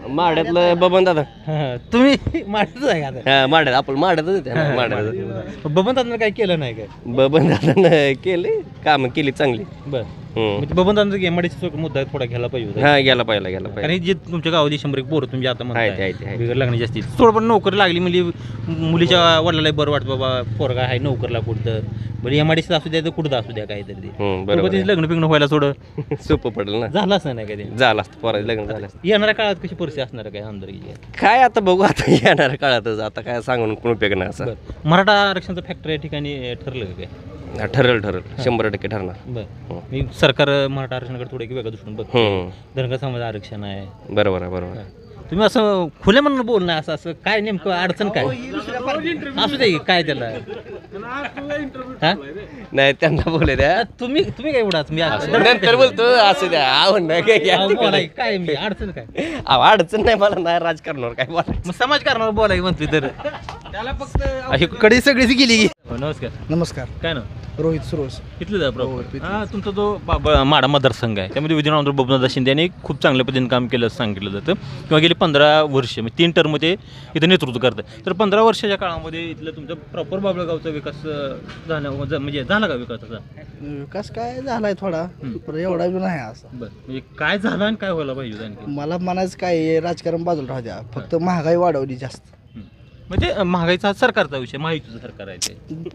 Speaker 5: माड्यातलं बबन दादा.
Speaker 1: तुम्ही माडच आहे का?
Speaker 5: हा माड्यात आपण माड्यातच
Speaker 1: बबन दादांना काय केलं नाही काय?
Speaker 5: बबन दादानं केले कामं केली चांगली.
Speaker 1: बरं बबन दादा एमआयडीसी मुद्दा थोडा घ्यायला पाहिजे.
Speaker 5: हा गेला पाहिजे.
Speaker 1: कारण जे तुमच्या गावात 100 पोरं तुम्ही आता
Speaker 5: आहे ते.
Speaker 1: म्हणताय बिगर लागण्याची असतील थोडं पण नोकरी लागली म्हणजे मुलीच्या वडिलाला बरं वाटतं बाबा पोरगा आहे नोकरीला कुठं बरं एमआयडीसी असू द्या तर कुठं असू द्या काहीतरी
Speaker 5: बरोबर.
Speaker 1: लग्न पिग्न व्हायला थोडं
Speaker 5: सोपं पडेल ना.
Speaker 1: झालंच नाही काय ते
Speaker 5: झालं असतं पोराचं लग्न झालं असतं.
Speaker 1: येणाऱ्या काळात कशी परिस्थिती असणार काय आमदार
Speaker 5: काय आता बघू आता येणाऱ्या काळातच आता काय सांगून कोण उपयोग नाही असं.
Speaker 1: मराठा आरक्षणाचं फॅक्टरी या ठिकाणी ठरलं का काय?
Speaker 5: ठरल 100% ठरणार.
Speaker 1: बरं मी सरकार मराठा आरक्षणाकडे थोडं वेगळं दृष्टीने बघ धनगर समाज आरक्षण आहे.
Speaker 5: बरोबर आहे.
Speaker 1: तुम्ही असं खुल्या म्हणून बोलणं असं काय नेमकं अडचण काय असू दे काय त्याला?
Speaker 5: नाही त्यांना बोलले द्या.
Speaker 1: तुम्ही काय एवढाच मी
Speaker 5: नंतर बोलतो असू द्या आवड नाही
Speaker 1: काय मी अडचण काय?
Speaker 5: अडचण नाही मला नाही राजकारणावर काय बोलायचं.
Speaker 1: मग समाजकारणावर बोलाय म्हणतोय तर त्याला फक्त कडी सगळीच गेली. हो, नमस्कार.
Speaker 6: नमस्कार.
Speaker 1: काय ना
Speaker 6: रोहित सुरोस.
Speaker 1: इथलं हां, तुमचा जो माडा मतदारसंघ आहे त्यामध्ये विधिमंडळ आमदार बबनदादा शिंदे यांनी खूप चांगल्या पद्धतीने काम केलं असं सांगितलं जातं किंवा गेली 15 वर्ष म्हणजे 3 टर्म ते इथं नेतृत्व करतं. तर 15 वर्षाच्या काळामध्ये इथलं तुमचा प्रॉपर बाबळगावचा विकास म्हणजे झाला का विकासाचा?
Speaker 6: विकास काय झालाय थोडा, पण एवढा बी नाही असं.
Speaker 1: बरं, म्हणजे काय झालं आणि काय व्हायला पाहिजे आणखी?
Speaker 6: मला म्हणायचं काय, राजकारण बाजूला राहू द्या, फक्त महागाई वाढवली जास्त.
Speaker 1: म्हणजे महागाईचा हा सरकारचा विषय, महायुतीचं सरकार आहे ते.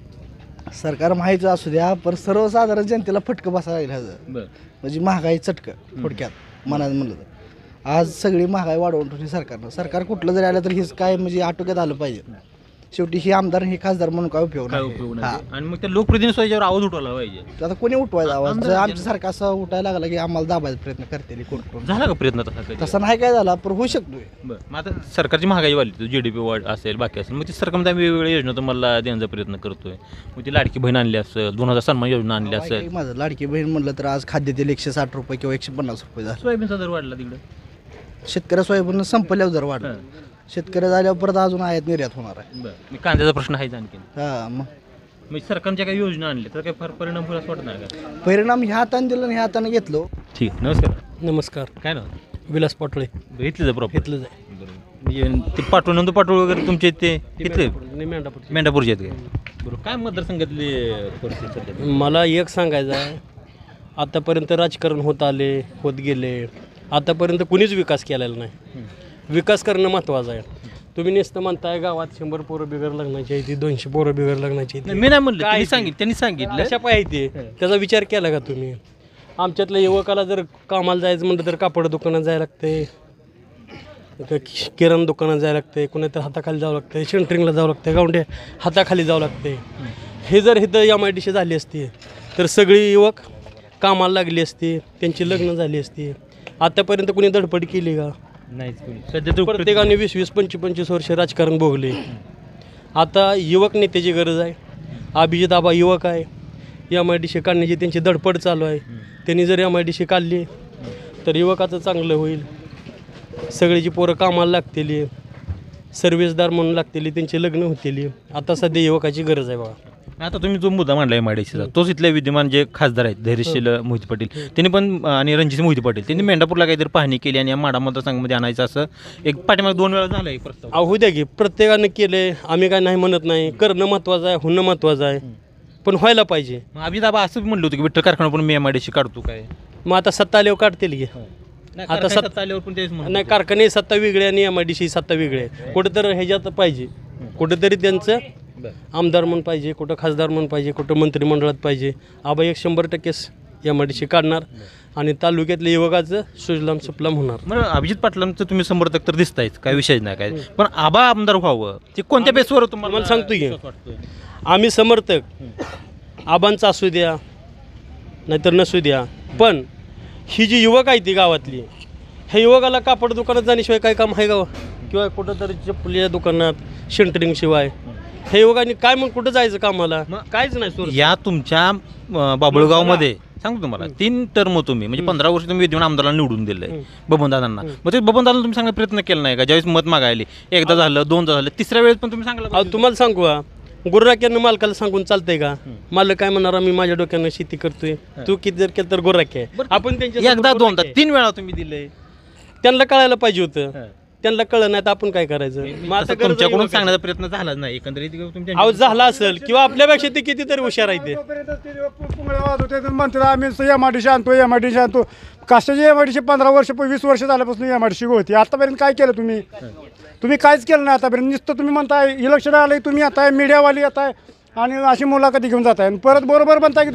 Speaker 6: सरकार माहिती असू द्या, पण सर्वसाधारण जनतेला फटकं बसायला लागलं ह्याचं.
Speaker 1: बरं.
Speaker 6: म्हणजे महागाई चटकं थोडक्यात म्हणायचं म्हणलं तर आज सगळी महागाई वाढवून ठेवली सरकारनं. सरकार कुठलं जरी आलं तर हेच काय म्हणजे आटोक्यात आलं पाहिजे. शेवटी ही आमदार हे खासदार म्हणून काय उपयोग
Speaker 1: काय
Speaker 6: नाही.
Speaker 1: उपयोग
Speaker 6: हा.
Speaker 1: नाही. आणि मग त्या लोकप्रतिनिधी याच्यावर आवाज उठवला पाहिजे.
Speaker 6: आता कोणी उठवायचा आवाज? जर आमच्यासारखा असं उठायला लागला की आम्हाला दाबायचा प्रयत्न करते कोण.
Speaker 1: झाला का प्रयत्न तसा कधी?
Speaker 6: तसं नाही काय झाला, पण होऊ शकतोय.
Speaker 1: बरं, मग आता सरकारची महागाई वाढली, GDP वाढ असेल, बाकी असेल, मग ती सरकार वेगवेगळ्या योजना तुम्हाला देण्याचा प्रयत्न करतोय. मग ती लाडकी बहीण आणली असेल, 2000 सन्मान योजना आणली असेल.
Speaker 6: माझं लाडकी बहीण म्हणलं तर आज खाद्यतेल 160 रुपये किंवा 150 रुपये झालं.
Speaker 1: सोयाबीनचा दर वाढला तिकडे.
Speaker 6: शेतकऱ्या सोयाबीन संपल्यावर जर वाढलं, शेतकरी झाल्यावर परत अजून आयात निर्यात होणार आहे.
Speaker 1: बरं, मग कांद्याचा प्रश्न आहेच आणखी.
Speaker 6: हा, मग
Speaker 1: सरकारच्या काही योजना आणल्या तर काही फार परिणाम होईल असं वाटत नाही का?
Speaker 6: परिणाम ह्या हाताने दिलं आणि ह्या हाताने घेतलो.
Speaker 1: ठीक, नमस्कार.
Speaker 9: नमस्कार.
Speaker 1: काय ना
Speaker 9: विलास पाटोळे.
Speaker 1: इथलं प्रॉपर
Speaker 9: इथलंच आहे.
Speaker 1: बरोबर. ते पाटोळ नंतर पाटोळ वगैरे तुमचे ते इथले
Speaker 9: मेंढापूर.
Speaker 1: मेंढापूरचे आहेत काय? बरोबर. काय मतदारसंघातली परिस्थिती सध्या?
Speaker 9: मला एक सांगायचं आहे, आतापर्यंत राजकारण होत गेले, आतापर्यंत कुणीच विकास केलेला नाही. विकास करणं महत्त्वाचं आहे. तुम्ही नुसतं म्हणताय गावात 100 पोरं बिगर लग्नाची आहे, ती 200 पोरं बिगर लग्नाची आहे.
Speaker 1: मी नाही म्हणलं, त्यांनी सांगितलं
Speaker 9: अशा पाहिजे त्याचा विचार केला का तुम्ही? आमच्यातल्या युवकाला जर कामाला जायचं म्हटलं तर कापड दुकानात जायला लागते, किराणा दुकानात जायला लागते, कुणातर हाताखाली जावं लागतं, सेंटरिंगला जावं लागतं, गावंडे हाताखाली जावं लागते. हे जर इथं MIDC झाली असती तर सगळी युवक कामाला लागली असती, त्यांची लग्न झाली असती. आतापर्यंत कुणी धडपड केली का?
Speaker 1: नाही. सध्या तर
Speaker 9: प्रत्येकाने 20-20, 25-25 वर्ष राजकारण भोगले. आता युवक नेत्याची गरज आहे. अभिजित आबा युवक आहे, MIDC काढण्याची त्यांची धडपड चालू आहे. त्यांनी जर MIDC काढली तर युवकाचं चांगलं होईल. सगळीची पोरं कामाला लागतील, सर्व्हिसदार म्हणून लागतील, त्यांची लग्न होतील. आता सध्या युवकाची गरज आहे बाबा.
Speaker 1: आता तुम्ही जो मुद्दा मांडला MIDCचा, तोच इथले विद्यमान जे खासदार आहेत धैर्यशील मोहिते पाटील त्यांनी पण आणि रणजित मोहिते पाटील त्यांनी मेंढापूरला काहीतरी पाहणी केली आणि या माडा मतदारसंघामध्ये आणायचं असं एक पाठीमागे 2 वेळा झालं एक प्रस्ताव.
Speaker 9: होऊ द्या की, प्रत्येकानं केले, आम्ही काय नाही म्हणत नाही. करणं महत्त्वाचं आहे, होणं महत्त्वाचं आहे, पण व्हायला पाहिजे.
Speaker 1: मग अभिदाबा असं म्हणलं होतं की विठ्ठल कारखाना पण मी MIDC काढतो काय?
Speaker 9: मग आता सत्ता आल्यावर काढतील की. आता
Speaker 1: सत्ता आल्यावर पण तेच म्हणत
Speaker 9: नाही, कारखाने सत्ता वेगळी आणि MIDC सत्ता वेगळी आहे. कुठंतरी ह्याच्यात पाहिजे, कुठंतरी त्यांचं आमदार म्हणून पाहिजे, कुठं खासदार म्हणून पाहिजे, कुठं मंत्रिमंडळात पाहिजे. आबा 100% MIDC काढणार आणि तालुक्यातल्या युवकाचं सुजलाम सुफलाम होणार.
Speaker 1: मग अभिजित पाटलांचं तुम्ही समर्थक तर दिसतायच, काय विषय नाही काय, पण आबा आमदार व्हावं ते कोणत्या बेसवर तुम्हाला
Speaker 9: सांगतो की आम्ही समर्थक आबांचा असू द्या नाहीतर नसू द्या, पण ही जी युवक आहे ती गावातली, ह्या युवकाला कापड दुकानात जाण्याशिवाय काय काम आहे गाव किंवा कुठंतरी चप्पलीच्या दुकानात सेंटरिंग शिवाय हे युवकांनी काय मग कुठं जायचं कामाला? काहीच नाही.
Speaker 1: या तुमच्या बाबळगावमध्ये सांगतो तुम्हाला 3 टर्म तुम्ही म्हणजे 15 वर्ष तुम्ही विद्यमान आमदारांना निवडून दिलंय बबनदादांना. मग ते बबनदादांना तुम्ही सांगण्याचा प्रयत्न केला नाही का? ज्यावेळेस मत मागायले एकदा झालं, 2दा झालं, 3ऱ्या वेळेस पण तुम्ही सांगला.
Speaker 9: तुम्हाला सांगू का, गुर्राक्यानं मालकाला सांगून चालतंय का? मालक काय म्हणणार, आम्ही माझ्या डोक्यानं शेती करतोय, तू किती जर केलं तर गुर्राक्य आहे. आपण त्यांच्या
Speaker 1: एकदा 2दा 3 वेळा तुम्ही दिले,
Speaker 9: त्यांना कळायला पाहिजे होतं. त्यांना कळलं नाही तर आपण काय करायचं?
Speaker 1: तुमच्याकडून सांगण्याचा प्रयत्न झाला नाही एकंदरीत
Speaker 9: अहो झाला असेल किंवा आपल्यापेक्षा ते कितीतरी हुशार आहे.
Speaker 10: ते म्हणतात आम्ही MIDC आणतो कशाची MIDC 15 वर्ष 20 वर्ष झाल्यापासून MIDC होती. आतापर्यंत काय केलं तुम्ही काहीच केलं नाही आतापर्यंत. नुसतं तुम्ही म्हणताय इलेक्शन आलं, तुम्ही आता मीडियावाली येताय आणि अशी मुलाखती घेऊन जाताय आणि परत बरोबर म्हणताय की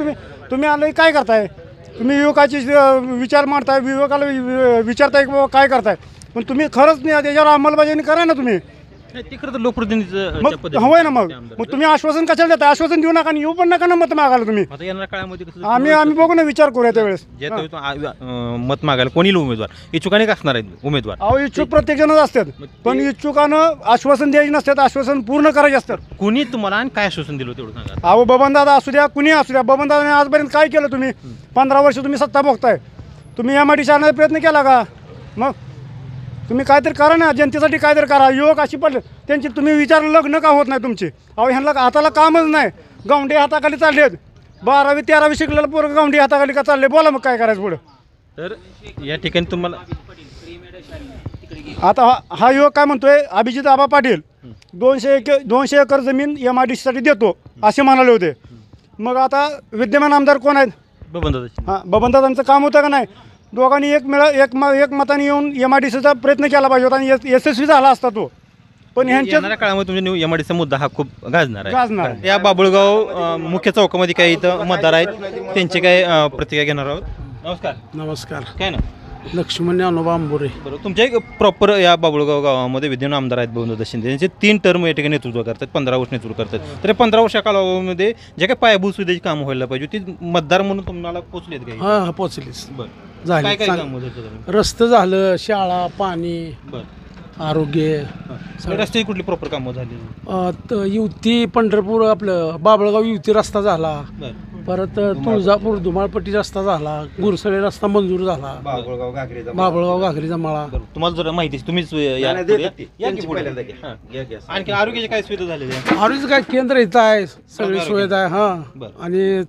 Speaker 10: तुम्ही आलं काय करताय? तुम्ही युवकाची विचार मांडताय, युवकाला विचारताय की बाबा काय करताय, पण तुम्ही खरंच नाही त्याच्यावर अंमलबजावणी करा ना तुम्ही.
Speaker 1: तिकडे तर लोकप्रतिनिधी
Speaker 10: मग हवंय ना. मग तुम्ही आश्वासन कशाला देता? आश्वासन देऊ नका आणि येऊ पण नका ना मत मागायला तुम्ही.
Speaker 1: आता येणाऱ्या काळामध्ये
Speaker 10: आम्ही बघू ना, विचार करूया त्यावेळेस.
Speaker 1: मत मागायला कोणी उमेदवार इच्छुकाने असणार आहेत उमेदवार.
Speaker 10: अहो इच्छुक प्रत्येक जणच असतात, पण इच्छुकानं आश्वासन द्यायची नसतात, आश्वासन पूर्ण करायचे असतात.
Speaker 1: कुणी तुम्हाला आणि काय आश्वासन दिलं तेवढं सांगा.
Speaker 10: अहो बबनदादा असू द्या, कुणी असू द्या, बबनदादाने आजपर्यंत काय केलं? तुम्ही 15 वर्ष तुम्ही सत्ता भोगताय, तुम्ही MIDC आणण्याचा प्रयत्न केला का? मग तुम्ही काहीतरी करा ना, जनतेसाठी काहीतरी करा. युवक अशी पडले त्यांची तुम्ही विचार लग्न का होत नाही तुमची? अहो ह्यांना हाताला कामच नाही, गावंडी हाताखाली चालले आहेत. 12वी 13वी शिकलेलं पोरं गावंडी हाताखाली का चालले? बोला मग काय करायचं पुढं.
Speaker 1: तर या ठिकाणी तुम्हाला
Speaker 10: आता हा युवक काय म्हणतोय, अभिजित आबा पाटील 200 एकर जमीन MIDCसाठी देतो असे म्हणाले होते. मग आता विद्यमान आमदार कोण आहेत?
Speaker 1: बबनदादा.
Speaker 10: हां, बबनदादांचं काम होतं का नाही? दोघांनी एक मताने येऊन MIDCचा प्रयत्न केला पाहिजे होता आणि यशस्वी झाला असता तो. पण ह्यांच्या
Speaker 1: येणाऱ्या काळामध्ये तुमच्या MIDCचा मुद्दा हा खूप गाजणार
Speaker 10: गाजणार
Speaker 1: आहे. या बाबुळगाव मुख्य चौकामध्ये काही इथं मतदार आहेत, त्यांचे काय प्रतिक्रिया घेणार आहोत. नमस्कार.
Speaker 11: नमस्कार.
Speaker 1: काय ना
Speaker 11: लक्ष्मण अनुभव आंबोरे.
Speaker 1: बरोबर. तुमच्या एक प्रॉपर या बाबुळगाव गावामध्ये विद्यमान आमदार आहेत बबनदादा शिंदे. त्यांचे 3 टर्म या ठिकाणी नेतृत्व करतात, 15 वर्ष नेतृत्व करतात. तर 15 वर्षा कालावधीमध्ये जे काही पायाभूत सुविधेची कामं व्हायला पाहिजे ती मतदार म्हणून तुम्हाला पोचलेत काही?
Speaker 11: हां पोचलीच.
Speaker 1: बरं.
Speaker 11: झाली.
Speaker 1: काय काय
Speaker 11: चांग-
Speaker 1: कामं झाली?
Speaker 11: रस्तं झालं, शाळा, पाणी, आरोग्य.
Speaker 1: रस्त्याची कुठली प्रॉपर कामं झाली?
Speaker 11: युवती पंढरपूर आपलं बाबळगाव युवती रस्ता झाला. परत तुळजापूर धुमाळपट्टी रस्ता झाला. गुरसळे रस्ता मंजूर झाला. बाबळगाव घागरीचा मळा.
Speaker 1: तुम्हाला जर माहिती आहे, तुम्हीच आणखी आरोग्याच्या काय सुविधा झालेल्या?
Speaker 11: आरोग्य काय केंद्र इथं आहे, सगळी सुविधा आहे. हां, आणि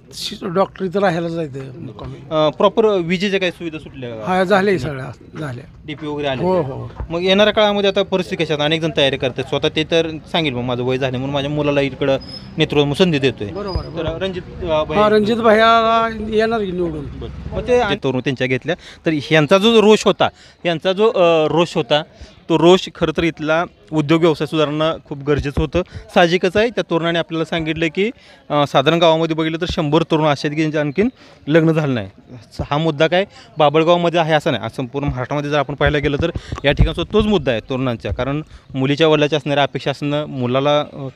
Speaker 11: डॉक्टर इथं राहायला जायचं.
Speaker 1: प्रॉपर विजेच्या काय सुविधा सुटल्या?
Speaker 11: हा झाले, सगळ्या झाल्या.
Speaker 1: डीपी वगैरे आले?
Speaker 11: हो हो.
Speaker 1: मग येणाऱ्या काळामध्ये आता परिस्थिती कशात? अनेक जण तयारी करतात स्वतः. ते तर सांगेल मग माझं वय झाले म्हणून माझ्या मुलाला इकडं नेतृत्व संधी देतोय.
Speaker 11: बरोबर.
Speaker 1: तर
Speaker 11: रणजित भैया येणार की निवडून.
Speaker 1: मग ते तरुण त्यांच्या घेतल्या. तर यांचा जो रोष होता तो रोष खरं तर इथला उद्योग व्यवसाय सुधारणं खूप गरजेचं होतं. साहजिकच आहे. त्या तरुणाने आपल्याला सांगितलं की साधारण गावामध्ये बघितलं तर 100 तरुण असे आहेत की ज्यांचे आणखीन लग्न झालं नाही. हा मुद्दा काय बाबळगावमध्ये आहे असं नाही, संपूर्ण महाराष्ट्रामध्ये जर आपण पाहायला गेलं तर या ठिकाणचा तोच मुद्दा आहे तरुणांच्या. कारण मुलीच्या वडिलाच्या असणाऱ्या अपेक्षा असणं,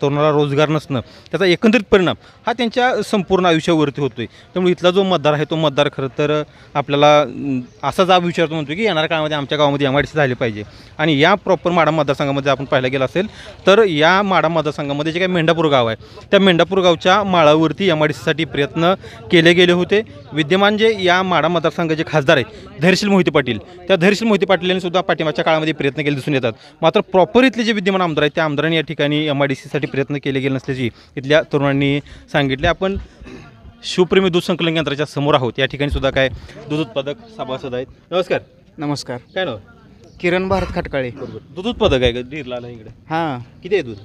Speaker 1: तरुणाला रोजगार नसणं, त्याचा एकंदरीत परिणाम हा त्यांच्या संपूर्ण आयुष्यावरती होतोय. त्यामुळे इथला जो मतदार आहे तो मतदार खरं तर आपल्याला असा जाब विचारतो, म्हणतो की येणाऱ्या काळामध्ये आमच्या गावामध्ये MIDC झाले पाहिजे. आणि या प्रॉपर माडा मतदारसंघामध्ये आपण पाहायला गेलं असेल तर या माडा मतदारसंघामध्ये जे काही मेंढापूर गाव आहे त्या मेंढापूर गावच्या माळावरती MIDCसाठी प्रयत्न केले गेले होते. विद्यमान जे या माडा मतदारसंघाचे खासदार आहेत धैर्यशील मोहिते पाटील, त्या धैर्यशील मोहिते पाटील यांनी सुद्धा पाठिंबाच्या काळामध्ये प्रयत्न केले दिसून येतात. मात्र प्रॉपर इथले जे विद्यमान आमदार आहेत त्या आमदारांनी या ठिकाणी MIDCसाठी प्रयत्न केले गेले नसल्याची इथल्या तरुणांनी सांगितले. आपण शिवप्रेमी दूध संकलन केंद्राच्या समोर आहोत. या ठिकाणी सुद्धा काय दूध उत्पादक सभासद आहेत. नमस्कार.
Speaker 12: नमस्कार.
Speaker 1: काय नाव?
Speaker 12: किरण भारत खटकाळे.
Speaker 1: बरोबर. दूध उत्पादक आहे का धीरला इकडे?
Speaker 12: हां.
Speaker 1: किती आहे दूध?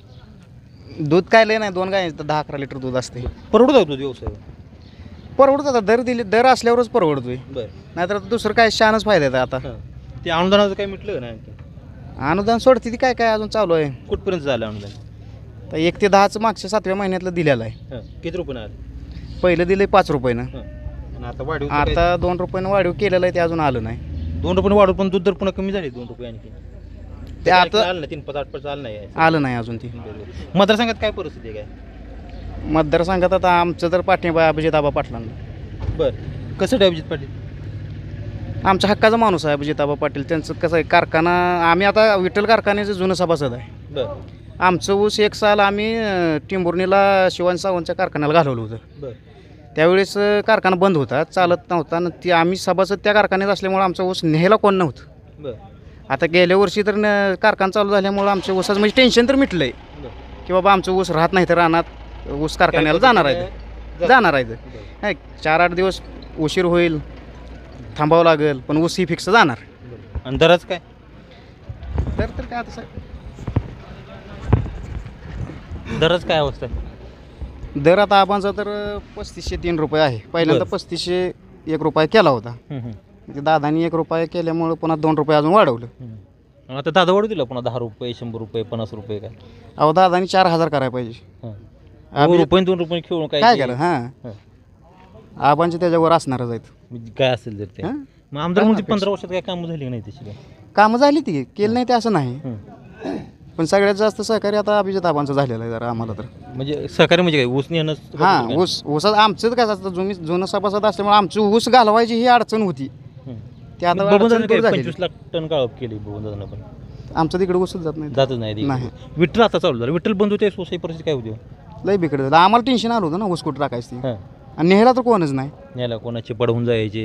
Speaker 12: दूध काय लय नाही, 2 गाय 10-11 लिटर दूध असते.
Speaker 1: परवडत आहे दूध व्यवसाय?
Speaker 12: परवडत आता दर असल्यावरच परवडतोय.
Speaker 1: बरं.
Speaker 12: नाहीतर आता दुसरं काय शानच फायदा आहे आता.
Speaker 1: ते अनुदानाचं काय म्हटलं नाही?
Speaker 12: अनुदान सोडते ती काय अजून चालू आहे.
Speaker 1: कुठपर्यंत झालं अनुदान?
Speaker 12: तर 1 ते 10चं मागच्या 7व्या महिन्यातलं दिलेलं आहे.
Speaker 1: किती रुपये आलं?
Speaker 12: पहिलं दिलं 5 रुपयानं.
Speaker 1: आता वाढीव
Speaker 12: आता 2 रुपयानं वाढीव केलेलं आहे, ते अजून आलं नाही.
Speaker 1: 2 रुपये वाढवून पण दूध दर पुन्हा कमी झाले 2 रुपये आणखी.
Speaker 12: ते आता
Speaker 1: आलं नाही 3-5-8 आलं नाही.
Speaker 12: आलं नाही अजून ती.
Speaker 1: मतदारसंघात काय परिस्थिती आहे काय?
Speaker 12: मतदारसंघात आता आमचं तर पाठिंबा अभिजित आबा पाटलांना.
Speaker 1: बरं. कसं आहे अभिजित पाटील?
Speaker 12: आमच्या हक्काचा माणूस आहे अभिजित आबा पाटील. त्यांचं कसं आहे, कारखाना आम्ही आता विठ्ठल कारखान्याचं जुनं सभासद आहे.
Speaker 1: बरं.
Speaker 12: आमचं ऊस 1 साल आम्ही टिंबुर्णीला शिवाजी सावंतच्या कारखान्याला घालवलं होतं.
Speaker 1: बरं.
Speaker 12: त्यावेळेस कारखाना बंद होता, चालत नव्हता. आणि ती आम्ही सभासद त्या कारखान्यात असल्यामुळे आमचा ऊस न्यायला कोण नव्हतं.
Speaker 1: बरं.
Speaker 12: आता गेल्या वर्षी तर कारखाना चालू झाल्यामुळं आमच्या ऊसाचं म्हणजे टेन्शन तर मिटलं आहे की बाबा आमचं ऊस राहत नाही तर रानात ऊस कारखान्याला जाणार आहे. 4-8 दिवस उशीर होईल, थांबावं लागेल, पण ऊस ही फिक्स जाणार.
Speaker 1: आणि दरच काय?
Speaker 12: तर काय आता सर
Speaker 1: दरच काय अवस्था आहे?
Speaker 12: दर आता आबांचा तर 3503 रुपये आहे. पहिल्यांदा 3501 रुपये केला होता. ते दादानी 1 रुपये केल्यामुळे पुन्हा 2 रुपये अजून वाढवलं.
Speaker 1: आता दादा वाढू दिला पुन्हा 10 रुपये 100 रुपये 50 रुपये काय?
Speaker 12: अहो दादानी 4000 करायला पाहिजे.
Speaker 1: 2 रुपये 2 रुपये खेळून
Speaker 12: काय केलं? हां, आबांचे त्याच्यावर असणारच आहेत
Speaker 1: काय असेल तर ते. मग आमदार म्हणजे 15 वर्षात काय कामं झाली नाही त्याची? काय
Speaker 12: कामं झाली ती, केलं नाही ते असं नाही, पण सगळ्यात जास्त सहकार्य आता अभिजित आबांचं झालेलं आहे जरा आम्हाला तर.
Speaker 1: म्हणजे सहकार्य म्हणजे काय? ऊस नेणं?
Speaker 12: हां, ऊसात आमचं कसं असतं, जुनं सभासद असल्यामुळे आमची ऊस घालवायची ही अडचण होती. ते आता
Speaker 1: 25 लाख टन काळप केली बबनदादांना. पण
Speaker 12: आमचं तिकडे ऊसच जात नाही.
Speaker 1: नाही. विठ्ठल आता चालू झालं. विठ्ठल बंद होते सोसाई परिस्थिती काय होती?
Speaker 12: लय बिकट झालं. आम्हाला टेन्शन आलं होतं ना ऊस कुठं टाकायची. आणि नेहला तर कोणच नाही.
Speaker 1: न्यायला कोणाची पडवून जायचे,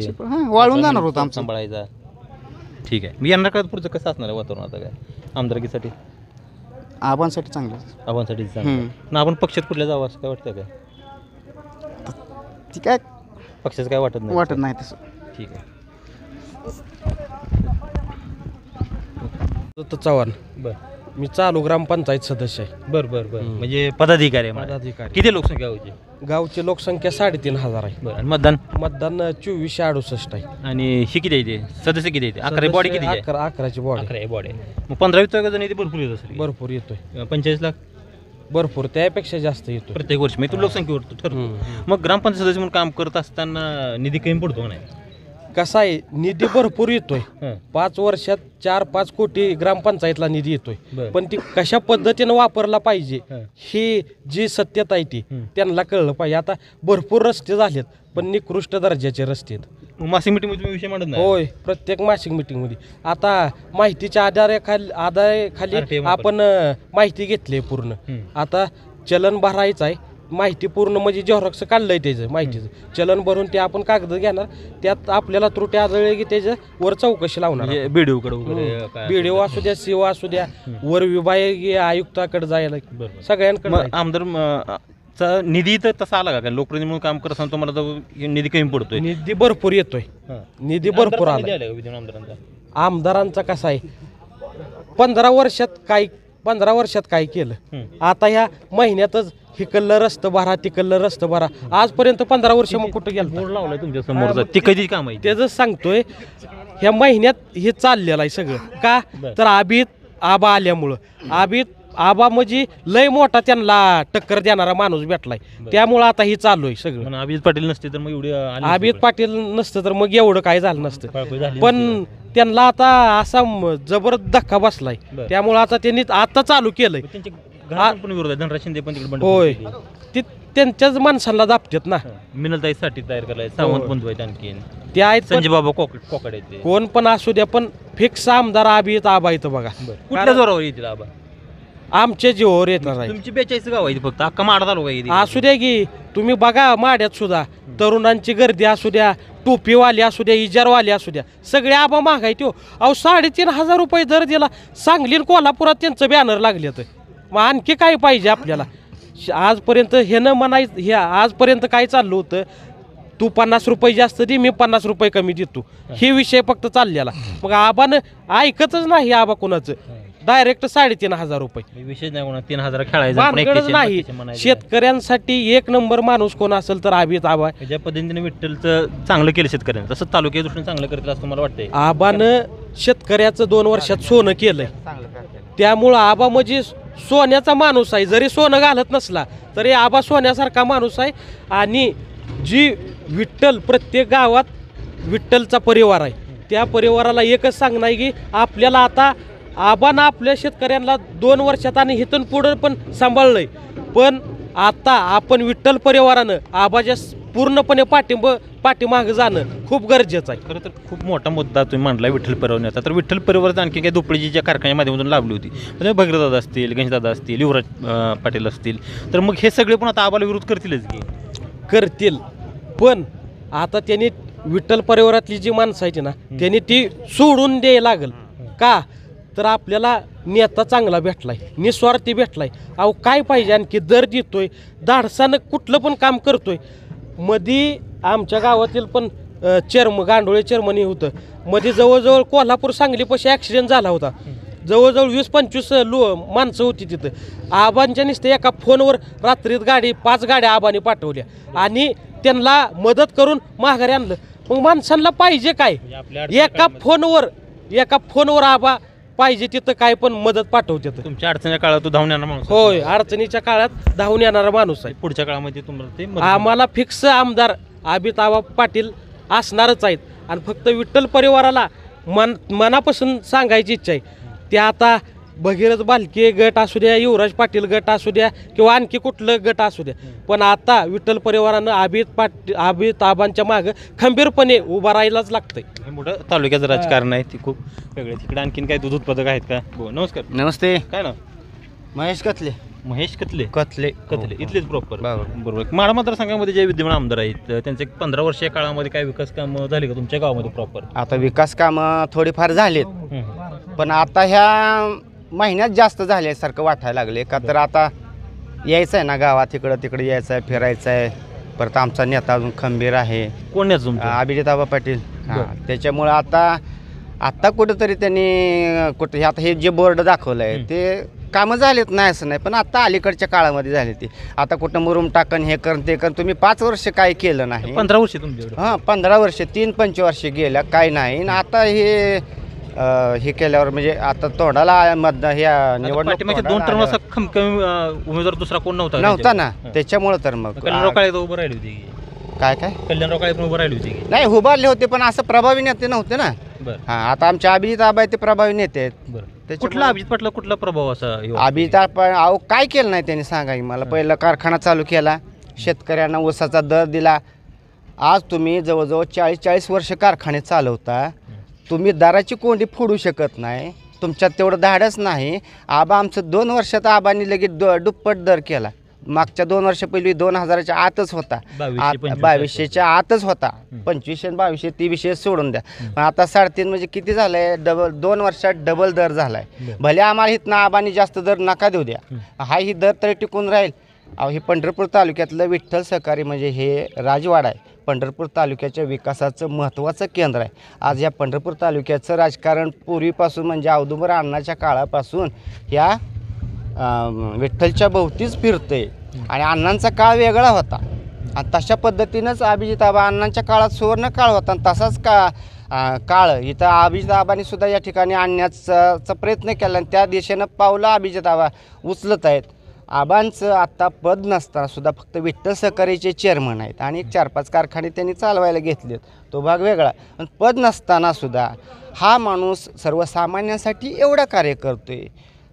Speaker 12: वाळून जाणार होतं आमचं.
Speaker 1: सांभाळायचा. ठीक आहे. मी येणार काळात पुढचं कसं असणार आहे वातावरण आता काय आमदारकीसाठी?
Speaker 12: आबांसाठी चांगलं.
Speaker 1: आबांसाठी चांगलं ना. आपण पक्षात कुठल्या जावं असं काय वाटतं काय?
Speaker 12: ती काय
Speaker 1: पक्षाचं काय वाटत नाही
Speaker 12: वाटत नाही तसं.
Speaker 1: ठीक आहे.
Speaker 9: चव्हाण
Speaker 1: बर
Speaker 9: मी चालू ग्रामपंचायत सदस्य आहे.
Speaker 1: बर बर बर म्हणजे पदाधिकारी आहे.
Speaker 9: पदाधिकारी.
Speaker 1: किती लोकसंख्या होती?
Speaker 9: गावची लोकसंख्या 3,500 आहे.
Speaker 1: बरं आणि मतदान?
Speaker 9: मतदान 2468 आहे.
Speaker 1: आणि ही किती आहे ते सदस्य किती आहे? 11 बॉडी किती आहे?
Speaker 9: 11ची बॉडी.
Speaker 1: 11 बॉडी. मग 15-20 जण इथे भरपूर येत असेल.
Speaker 9: भरपूर येतोय.
Speaker 1: 45 लाख
Speaker 9: भरपूर त्यापेक्षा जास्त येतो
Speaker 1: प्रत्येक वर्षी. मग तू लोकसंख्येवर ठरतो. मग ग्रामपंचायत सदस्य म्हणून काम करत असताना निधी कमी पडतो का नाही?
Speaker 9: कसा आहे निधी भरपूर येतोय. 5 वर्षात 4-5 कोटी ग्रामपंचायतला निधी येतोय. पण ती कशा पद्धतीनं वापरला पाहिजे ही जी सत्यता आहे ती त्यांना कळलं पाहिजे. आता भरपूर रस्ते झालेत पण निकृष्ट दर्जाचे रस्ते आहेत.
Speaker 1: मासिक मीटिंग मध्ये विषय मांडत नाही?
Speaker 9: होय प्रत्येक मासिक मीटिंग मध्ये. आता माहितीच्या आधाराखाली आपण माहिती घेतली पूर्ण. आता चलन भरायचं आहे माहिती पूर्ण म्हणजे झेरॉक्स काढलंय त्याचं माहितीचं चलन भरून ते आपण कागद घेणार त्यात आपल्याला त्रुटी आढळली की त्याच्यावर चौकशी लावणार. बीडीओ असू द्या सीओ असू द्या वर विभागीय आयुक्ताकडे जायला सगळ्यांकडे.
Speaker 1: आमदार निधी तर तसा आला का? लोकप्रतिनिधी म्हणून काम करत असताना तुम्हाला निधी कमी पडतोय?
Speaker 9: निधी भरपूर येतोय. निधी भरपूर आला. आमदारांचा कसा आहे 15 वर्षात काय केलं. आता ह्या महिन्यातच हिकल्लं रस्तं भरा तिकल्लं रस्तं भरा आजपर्यंत 15 वर्ष मग कुठं गेलं.
Speaker 1: बोर्ड लावलाय तुमच्या समोर ते कधी काम आहे
Speaker 9: त्याच सांगतोय. ह्या महिन्यात हे चाललेलं आहे सगळं का तर आबा आल्यामुळं. आबा म्हणजे लय मोठा त्यांना टक्कर देणारा माणूस भेटलाय त्यामुळं आता हे चालू आहे सगळं.
Speaker 1: अभिजित पाटील नसते तर मग एवढी
Speaker 9: अभिजित पाटील नसतं तर मग एवढं काय झालं नसतं. पण त्यांना आता असा जबरदस्त धक्का बसलाय त्यामुळे आता त्यांनी आता चालू केलंय.
Speaker 1: धनराज शिंदे पण तिकडे
Speaker 9: होय ते त्यांच्याच माणसांना दाबतात ना.
Speaker 1: मिनलताईसाठी तयार करायला सावंत बंधू आहेत आणखी
Speaker 9: ते आहेत
Speaker 1: संजय बाबा कोकड आहेत.
Speaker 9: कोण पण असू द्या पण फिक्स आमदार आबा येतं बघा.
Speaker 1: कुठल्या जोरावर येतील आबा?
Speaker 9: आमच्या जीवावर येणार आहे.
Speaker 1: तुमची 42 गाव आहे फक्त अख्खा माडा तालुका
Speaker 9: असू द्या की तुम्ही बघा माड्यात सुद्धा तरुणांची गर्दी असू द्या टोपीवाले असू द्या इजारवाले असू द्या सगळे आबा महागायचे. अहो 3,500 रुपये दर दिला. सांगली कोल्हापुरात त्यांचं बॅनर लागले तर मग आणखी काय पाहिजे आपल्याला. आजपर्यंत हे आजपर्यंत काय चाललं होतं तू 50 रुपये जास्त दे मी 50 रुपये कमी देतो हे विषय फक्त चाललेला. मग आबानं ऐकतच नाही आबा कोणाचं डायरेक्ट 3,500 रुपये
Speaker 1: विषय नाही. 3,000 खेळायचं
Speaker 9: नाही. शेतकऱ्यांसाठी एक नंबर माणूस कोण असेल तर आबा.
Speaker 1: ज्या पद्धतीने विठ्ठलचं चांगलं केलं शेतकऱ्यांना तसं तालुक्या दृष्टीने चांगलं करतील असं मला वाटतंय.
Speaker 9: आबानं शेतकऱ्याचं 2 वर्षात सोनं केलंय त्यामुळं आबा म्हणजे सोन्याचा माणूस आहे. जरी सोनं घालत नसला तरी आबा सोन्यासारखा माणूस आहे. आणि जी विठ्ठल प्रत्येक गावात विठ्ठलचा परिवार आहे त्या परिवाराला एकच सांगणं आहे की आपल्याला आता आबानं आपल्या शेतकऱ्यांना 2 वर्षात आणि इथून पुढं पण सांभाळलंय. पण आता आपण विठ्ठल परिवारानं आबाच्या पूर्णपणे पाठीमागं जाणं खूप गरजेचं आहे.
Speaker 1: खरं तर खूप मोठा मुद्दा तुम्ही मांडला विठ्ठल परिवाराचा. तर विठ्ठल परिवारात आणखी काही दुपळीची ज्या कारखान्या माध्यमातून लाभली होती म्हणजे भगीरदादा असतील गणेशदादा असतील युवराज पाटील असतील तर मग हे सगळे पण आता आबाला विरोध करतीलच की
Speaker 9: करतील. पण आता त्यांनी विठ्ठल परिवारातली जी माणसं आहेत ना त्यांनी ती सोडून द्यायला लागल का तर आपल्याला नेता चांगला भेटलाय निस्वार्थी भेटलाय. अहो काय पाहिजे आणखी दर देतोय धाडसानं कुठलं पण काम करतोय. मध्ये आमच्या गावातील पण गांडोळे चेअरमन होतं मध्ये जवळजवळ कोल्हापूर सांगलीपाशी ॲक्सिडेंट झाला होता. जवळजवळ 20-25 माणसं होती तिथं. आबांच्या नुसते एका फोनवर रात्रीत 5 गाड्या आबाने पाठवल्या आणि त्यांना मदत करून माघारी आणलं. मग माणसांना पाहिजे काय एका फोनवर आबा पाहिजे तिथं काय पण मदत पाठवते.
Speaker 1: तुमच्या अडचणीच्या काळात तो धावून येणार माणूस.
Speaker 9: होय अडचणीच्या काळात धावून येणारा माणूस आहे.
Speaker 1: पुढच्या काळामध्ये तुम्हाला ते
Speaker 9: आम्हाला फिक्स आमदार आबा पाटील असणारच आहेत. आणि फक्त विठ्ठल परिवाराला मनापासून सांगायची इच्छा आहे ते आता भगीरथ बालके गट असू द्या युवराज पाटील गट असू द्या किंवा आणखी कुठलं गट असू द्या पण आता विठ्ठल परिवारानं आबांच्या मागं खंबीरपणे उभा राहायलाच लागतंय.
Speaker 1: मोठं तालुक्याचं राजकारण आहे ते खूप वेगळे. तिकडे आणखीन काही दूध उत्पादक आहेत का? नमस्कार.
Speaker 12: नमस्ते.
Speaker 1: काय ना
Speaker 12: महेश कतले
Speaker 1: इथलेच प्रॉपर बरोबर. माढा मतदारसंघामध्ये जे विद्यमान आमदार आहेत त्यांचे 15 वर्षीय काळामध्ये काय विकास काम झाले का तुमच्या गावामध्ये प्रॉपर?
Speaker 12: आता विकास कामं थोडीफार झालेत पण आता ह्या महिन्यात जास्त झाल्यासारखं वाटायला लागले का तर आता यायचं आहे ना गावात तिकडं यायचं आहे फिरायचं आहे परत आमचा नेता अजून खंबीर आहे.
Speaker 1: कोण आहे तुमचं?
Speaker 12: अभिजिताबा पाटील. हां, त्याच्यामुळं आता कुठंतरी त्यांनी कुठं आता हे जे बोर्ड दाखवलं आहे ते कामं झालेत नाही असं नाही, पण आता अलीकडच्या काळामध्ये झाले ते. आता कुठं मुरुम टाकन हे करण ते करण, तुम्ही 5 वर्ष काय केलं नाही.
Speaker 1: 15 वर्ष तुमच्याकडे?
Speaker 12: हां, 15 वर्ष 3-5 वर्ष गेल्या काय नाही. आणि आता हे केल्यावर म्हणजे आता तोंडाला मतदान ह्या निवडणूक
Speaker 1: 2 टर्म असा खमखमी उमेदवार दुसरा कोण
Speaker 12: नव्हता ना, त्याच्यामुळं तर मग
Speaker 1: कल्याणराव काळे उभं राहिली होती.
Speaker 12: काय
Speaker 1: कल्याणराव काळे पण उभं राहिली होती.
Speaker 12: नाही, उभारले होते पण असं प्रभावी नेते नव्हते ना.
Speaker 1: बरं.
Speaker 12: हां, आता आमचे अभिजित आबा ते प्रभावी नेते आहेत.
Speaker 1: बरं. कुठला अभिजित पाटला कुठला प्रभाव असा?
Speaker 12: अभिजित आबा अहो काय केलं नाही त्यांनी सांगा की मला. पहिला कारखाना चालू केला, शेतकऱ्यांना ऊसाचा दर दिला. आज तुम्ही जवळजवळ 40 वर्ष कारखाने चालवता, तुम्ही दराची कोंडी फोडू शकत नाही, तुमच्यात तेवढं धाडच नाही. आबा आमचं 2 वर्षात आबांनी लगेच दुप्पट दर केला. मागच्या 2 वर्षापूर्वी 2000च्या आतच होता, 2200च्या आतच होता. 2500 2200 ती विषय सोडून द्या. पण आता 3.5 म्हणजे किती झालंय, 2 वर्षात डबल दर झालाय. भले आम्हाला इथनं आबांनी जास्त दर नका देऊ द्या, हा ही दर तरी टिकून राहील. अहो, हे पंढरपूर तालुक्यातलं विठ्ठल सहकारी म्हणजे हे राजवाडा आहे. पंढरपूर तालुक्याच्या विकासाचं महत्त्वाचं केंद्र आहे. आज या पंढरपूर तालुक्याचं राजकारण पूर्वीपासून म्हणजे औदुंबर अण्णाच्या काळापासून ह्या विठ्ठलच्या भोवतीच फिरते. आणि अण्णांचा काळ वेगळा होता आणि तशा पद्धतीनंच अभिजित आबा अण्णांच्या काळात सुवर्ण काळ होता आणि तसाच काळ इथं अभिजित आबांनी सुद्धा या ठिकाणी आणण्याचा प्रयत्न केला आणि त्या दिशेनं पावलं अभिजित आबा उचलत आहेत. आबांचं आत्ता पद नसताना सुद्धा फक्त विठ्ठल सहकारीचे चेअरमन आहेत आणि 4-5 कारखाने त्यांनी चालवायला घेतलेत, तो भाग वेगळा. पण पद नसताना सुद्धा हा माणूस सर्वसामान्यांसाठी एवढा कार्य करतोय.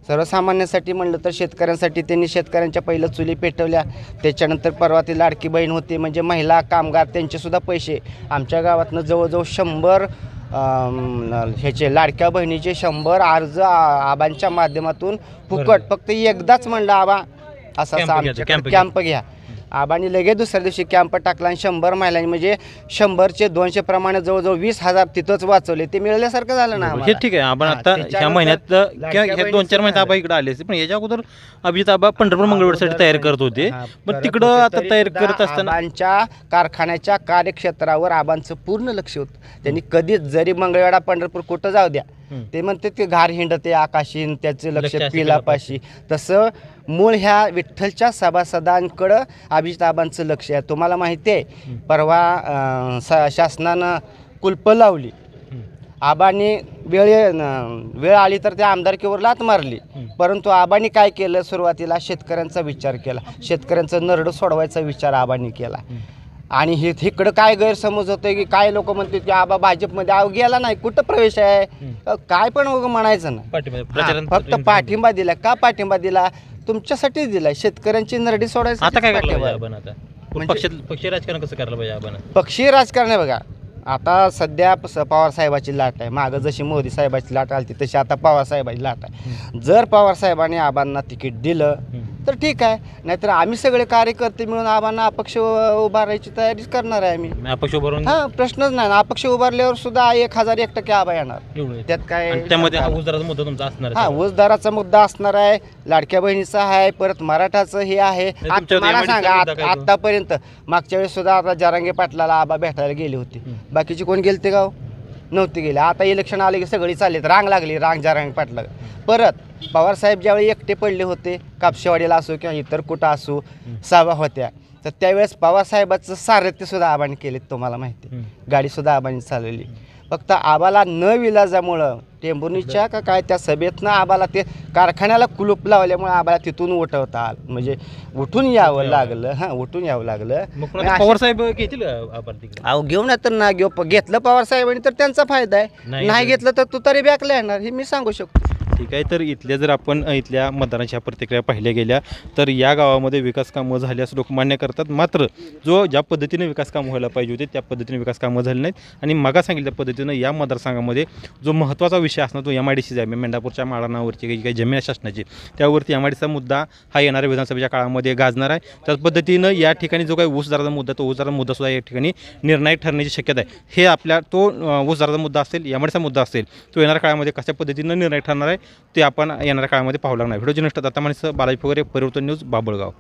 Speaker 12: सर्वसामान्यांसाठी म्हणलं तर शेतकऱ्यांसाठी त्यांनी शेतकऱ्यांच्या पहिलं चुली पेटवल्या. त्याच्यानंतर परवा ती लाडकी बहीण होती म्हणजे महिला कामगार त्यांचेसुद्धा पैसे आमच्या गावातनं जवळजवळ 100 ह्याचे लाडक्या बहिणीचे 100 अर्ज आबांच्या माध्यमातून फुकट फक्त एकदाच म्हणलं आबा असा आमच्याकडे कॅम्प घ्या. आबांनी लगेच दुसऱ्या दिवशी कॅम्प टाकला आणि 100 महिलांनी म्हणजे 100चे 200 प्रमाणे जवळजवळ 20,000 तिथंच वाचवले. ते मिळाल्यासारखं झालं ना.
Speaker 1: हे ठीक आहे. आपण आता ह्या महिन्यात किंवा 2-4 महिन्यात आबा इकडे आले असते, पण याच्या अगोदर अभिजित आबा पंढरपूर मंगळवारसाठी तयारी करत होते. पण तिकडं आता तयारी करत असताना
Speaker 12: आबांच्या कारखान्याच्या कार्यक्षेत्रावर आबांचं पूर्ण लक्ष होतं. त्यांनी कधीच जरी मंगळवेढा पंढरपूर कुठं जाऊ द्या, ते म्हणते ते घार हिंडते आकाशीन त्याचं लक्ष पिलापाशी, तसं मूळ ह्या विठ्ठलच्या सभासदांकडं अभिजित आबांचं लक्ष आहे. तुम्हाला माहिती आहे परवा शासनानं कुलप लावली. आबांनी वेळ आली तर त्या आमदारकीवर लात मारली, परंतु आबांनी काय केलं, सुरुवातीला शेतकऱ्यांचा विचार केला, शेतकऱ्यांचं नरडं सोडवायचा विचार आबांनी केला. आणि इकडं काय गैरसमज होतोय की काय लोक म्हणतात की आबा भाजपमध्ये गेला नाही, कुठं प्रवेश आहे, काय पण म्हणायचं ना. फक्त पाठिंबा दिला. का पाठिंबा दिला? तुमच्यासाठीच दिलाय, शेतकऱ्यांची नरडी सोडायची.
Speaker 1: आता काय पक्षीय राजकारण कसं करायला पाहिजे आपण?
Speaker 12: पक्षीय राजकारण आहे बघा. आता सध्या पवार साहेबाची लाट आहे. मागं जशी मोदी साहेबाची लाट आली तशी आता पवार साहेबाची लाट आहे. जर पवार साहेबांनी आबांना तिकीट दिलं तर ठीक आहे, नाहीतर आम्ही सगळे कार्यकर्ते मिळून आबांना अपक्ष उभारायची तयारी करणार आहे आम्ही.
Speaker 1: अपक्ष उभारून
Speaker 12: हां, प्रश्नच नाही. अपक्ष उभारल्यावर सुद्धा 1001% आबा येणार. त्यात काय
Speaker 1: त्यामध्ये ऊसदराचा मुद्दा तुमचा असणार?
Speaker 12: हां, ऊसदराचा मुद्दा असणार आहे, लाडक्या बहिणीचा आहे, परत मराठाचं हे आहे. मला सांगा आतापर्यंत मागच्या वेळेस सुद्धा आता जरांगे पाटलाला आबा भेटायला गेले होते, बाकीचे कोण गेलते गाव नव्हते गेले. आता इलेक्शन आले की सगळी चाललीत, रांग लागली, जरांगे पाटला. परत पवारसाहेब ज्यावेळी एकटे पडले होते कापशेवाडीला असो किंवा इतर कुठं असो सभा होत्या, तर त्यावेळेस पवारसाहेबाचं सारथ्यसुद्धा आबांनी केले. तुम्हाला माहिती, गाडीसुद्धा आबांनी चालवली. फक्त आबाला न विलाजामुळं टेंभुर्णीच्या का काय त्या सभेतनं आबाला ते कारखान्याला कुलूप लावल्यामुळे आबाला तिथून उठवता आलं, म्हणजे उठून यावं लागलं. हां, उठून यावं लागलं.
Speaker 1: पवारसाहेब घेतील आपण तिकडे?
Speaker 12: अहो, घेऊन तर ना घेतलं पवारसाहेबांनी तर त्यांचा फायदा आहे, नाही घेतलं तर तू तरी बॅकला येणार, हे मी सांगू शकतो.
Speaker 1: ठीक आहे. तर इथल्या जर आपण इथल्या मतदारांच्या प्रतिक्रिया पाहिल्या गेल्या तर या गावामध्ये विकास कामं झाली असं लोक मान्य करतात. मात्र ज्या पद्धतीने विकास कामं व्हायला पाहिजे होते त्या पद्धतीने विकास कामं झाली नाहीत. आणि मगा सांगितल्या पद्धतीनं या मतदारसंघामध्ये जो महत्त्वाचा विषय असणार तो MIDCचा आहे. मेंढापूरच्या माळानावरची काही जमीन शासनाची, त्यावरती MIDCचा मुद्दा हा येणाऱ्या विधानसभेच्या काळामध्ये गाजणार आहे. त्याच पद्धतीनं या ठिकाणी जो काही ऊसदराचा मुद्दा, तो ऊसदराचा मुद्दासुद्धा या ठिकाणी निर्णायक ठरण्याची शक्यता आहे. हे आपल्या तो ऊसदराचा मुद्दा असेल, MIDCचा मुद्दा असेल, तो येणाऱ्या काळामध्ये कशा पद्धतीनं निर्णायक ठरणार आहे ते आपण येणाऱ्या काळामध्ये पाहावं लागणार. व्हिडिओ जर्नलिस्ट आता बालाजी फुगरे, परिवर्तन न्यूज, बाभळगाव.